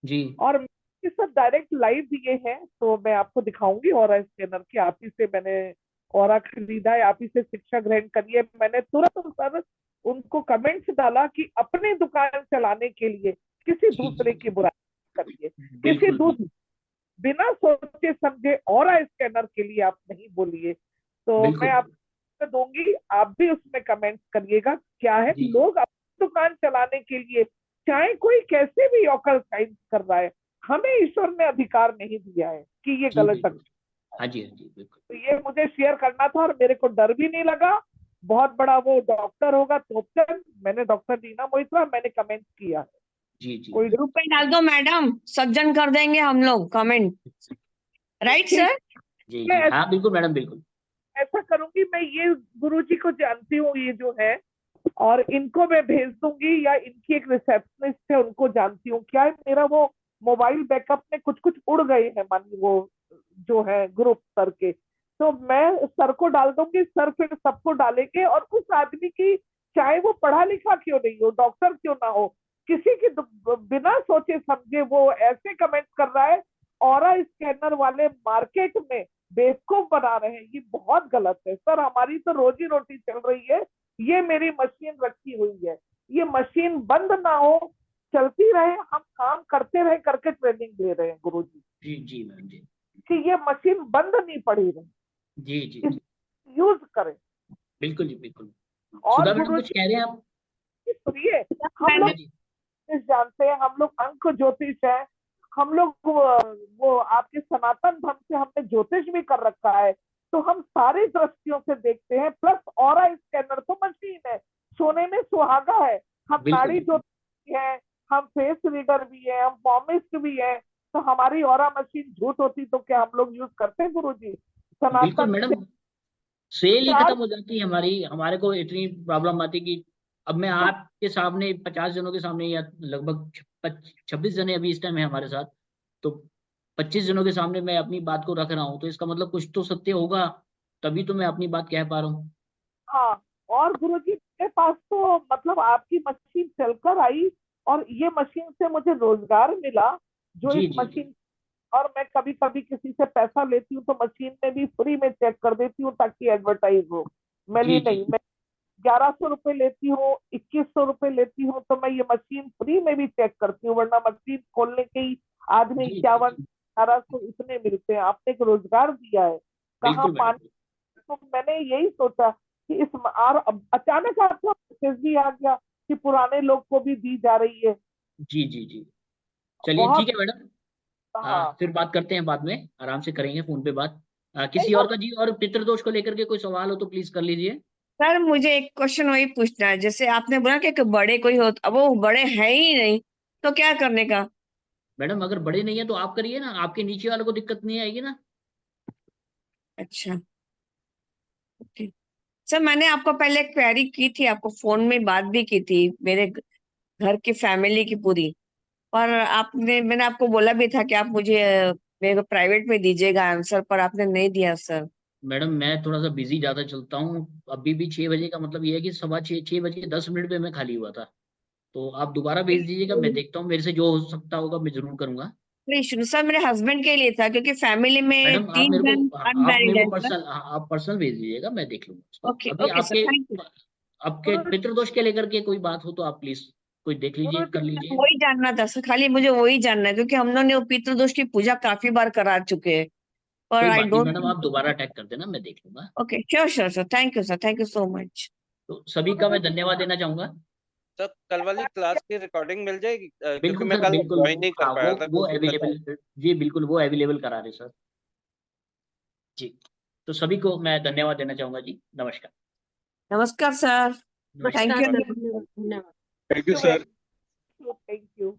जी और ये सब डायरेक्ट लाइव दिए हैं, तो मैं आपको दिखाऊंगी ऑरा स्कैनर की। आप ही से मैंने ऑरा खरीदा है, आप ही से शिक्षा ग्रहण करी है। मैंने तुरंत सर उनको कमेंट्स डाला कि अपनी दुकान चलाने के लिए किसी जी दूसरे जी की बुराई करिए, किसी बिल्कुल दूसरे बिना सोचे समझे ऑरा स्कैनर के लिए आप नहीं बोलिए। तो मैं बिल्कुल आपको दूंगी, आप भी उसमें कमेंट करिएगा। क्या है, जी लोग अपनी दुकान चलाने के लिए चाहे कोई कैसे भी ऑकल साइंस कर रहा है, हमें ईश्वर ने अधिकार नहीं दिया है कि ये जी गलत बिल्कुल। है। हाँ जी बिल्कुल। तो ये मुझे शेयर करना था और मेरे को डर भी नहीं लगा। बहुत बड़ा वो डॉक्टर होगा तोपचंद, मैंने डॉक्टर रीना मोहित्रा, मैंने कमेंट किया है। जी जी कोई ग्रुप पे डाल दो मैडम, सज्जन कर देंगे हम लोग कमेंट। राइट ठीक, सर? जी मैं जी हाँ बिल्कुल मैडम बिल्कुल। ऐसा करूंगी। मैं ये गुरुजी को जानती हूँ, ये जो है, और इनको मैं भेज दूंगी, या इनकी एक रिसेप्शनिस्ट है उनको जानती हूँ। क्या है, मेरा वो मोबाइल बैकअप में कुछ कुछ उड़ गए हैं, मानिए वो जो है ग्रुप सर के, तो मैं सर को डाल दूंगी, सर फिर सबको डालेंगे। और उस आदमी की, चाहे वो पढ़ा लिखा क्यों नहीं हो, डॉक्टर क्यों ना हो, किसी की बिना सोचे समझे वो ऐसे कमेंट कर रहा है, ऑरा स्कैनर वाले मार्केट में बेवकूफ बना रहे हैं। ये बहुत गलत है सर। हमारी तो रोजी रोटी चल रही है, ये मेरी मशीन रखी हुई है, ये मशीन बंद ना हो, चलती रहे, हम काम करते रहे करके ट्रेनिंग दे रहे हैं गुरुजी जी जी मैम जी कि ये मशीन बंद नहीं पड़ी रहे, जी जी जी यूज करें। बिल्कुल जी बिल्कुल। और सुधा मैडम कुछ गुरुजी कह रहे हैं आप? सुनिए, हम लोग जी ज्योतिष जानते हैं, हम लोग अंक ज्योतिष है, हम लोग वो आपके सनातन धर्म से हमने ज्योतिष भी कर रखा है, तो हम सारी दृष्टियों से देखते हैं। प्लस ऑरा स्कैनर तो मशीन है, सोने में सुहागा है। हम बिल्कुल नाड़ी ज्योतिष भी है, हम फेस रीडर भी है, हम पॉमिस्ट भी है। तो हमारी ऑरा मशीन झूठ होती तो क्या हम लोग यूज करते गुरुजी? बिल्कुल सनातन से मैडम। सेल ही चार खत्म हो जाती है हमारी, हमारे को इतनी प्रॉब्लम आती कि अब मैं आपके सामने 50 जनों के सामने, या लगभग 26 जने अभी इस टाइम है हमारे साथ, तो 25 जनों के सामने मैं अपनी बात को रख रहा हूँ, तो इसका मतलब कुछ तो सत्य होगा, तभी तो मैं अपनी बात कह पा रहा हूँ। हाँ, और गुरुजी मेरे पास तो मतलब आपकी मशीन चलकर आई, और ये मशीन से मुझे रोजगार मिला। जो जी इस जी जी मशीन, और मैं कभी कभी किसी से पैसा लेती हूँ तो मशीन में भी फ्री में चेक कर देती हूँ ताकि एडवर्टाइज हो। जी मिली जी नहीं, मैं 1100 रुपए लेती हूँ, 2100 रुपए लेती हूँ, तो मैं ये मशीन फ्री में भी चेक करती हूँ, वरना मशीन खोलने के ही आदमी जी 51 1800 इतने मिलते हैं। आपने एक रोजगार दिया है, कहाँ बिल्कुल मैडम। पानी। तो मैंने यही सोचा कि इस और अचानक आपको मैसेज भी आ गया कि पुराने लोग को भी दी जा रही है। जी जी जी चलिए ठीक बहुत, है मैडम। हाँ, फिर बात करते हैं बाद में, आराम से करेंगे फोन पे बात। नहीं किसी तो और का जी, और पितृदोष को लेकर के कोई सवाल हो तो प्लीज कर लीजिए। सर मुझे एक क्वेश्चन वही पूछना है, जैसे आपने बोला कि बड़े कोई हो, अब वो बड़े है ही नहीं, तो क्या करने का? मैडम अगर बड़े नहीं है तो आप करिए ना, आपके नीचे वालों को दिक्कत नहीं आएगी ना। अच्छा, ओके। सर मैंने आपको पहले क्वेरी की थी, आपको फोन में बात भी की थी, मेरे घर की फैमिली की पूरी। पर आपने, मैंने आपको बोला भी था कि आप मुझे मेरे को प्राइवेट में दीजिएगा आंसर, पर आपने नहीं दिया सर। मैडम मैं थोड़ा सा बिजी ज्यादा चलता हूँ। अभी भी 6 बजे का मतलब ये है कि 6:15 6 बजे 10 मिनट पे मैं खाली हुआ था। तो आप दोबारा भेज दीजिएगा, मैं देखता हूँ, मेरे से जो हो सकता होगा मैं जरूर करूंगा। इशू सर मेरे हस्बैंड के लिए था, क्योंकि फैमिली में मैडम आप 3 मेरे जन को आप अनमैरिड मेरे है को सर। पर्सनल आप पर्सनल भेज दीजिएगा, मैं देख लूंगा उसको। ओके अभी ओके सर, थैंक यू। आपके पितृदोष के लेकर के कोई बात हो तो आप प्लीज कोई देख लीजिए, कर लीजिए। वही जानना था सर, खाली मुझे वही जानना है, क्योंकि हम लोगों ने वो पितृदोष की पूजा काफी बार करा चुके हैं, पर कोई आई बात नहीं डोंट। मैडम, आप दोबारा अटैक कर देना, मैं देख लूंगा। Okay sure sure sir, thank you sir, thank you so much. तो सभी का मैं धन्यवाद देना चाहूंगा। सर कल वाली क्लास की रिकॉर्डिंग मिल जाएगी? क्योंकि बिल्कुल मैं सर, कल बिल्कुल। ज्वाइन नहीं कर हाँ, पाया था, वो कुछ दिक्कत आई। अवेलेबल, जी बिल्कुल वो अवेलेबल करा रहे सर जी। तो सभी को मैं धन्यवाद देना चाहूंगा जी। नमस्कार। नमस्कार सर, थैंक नमस्कार। यू। धन्यवाद। Thank you sir. Thank you.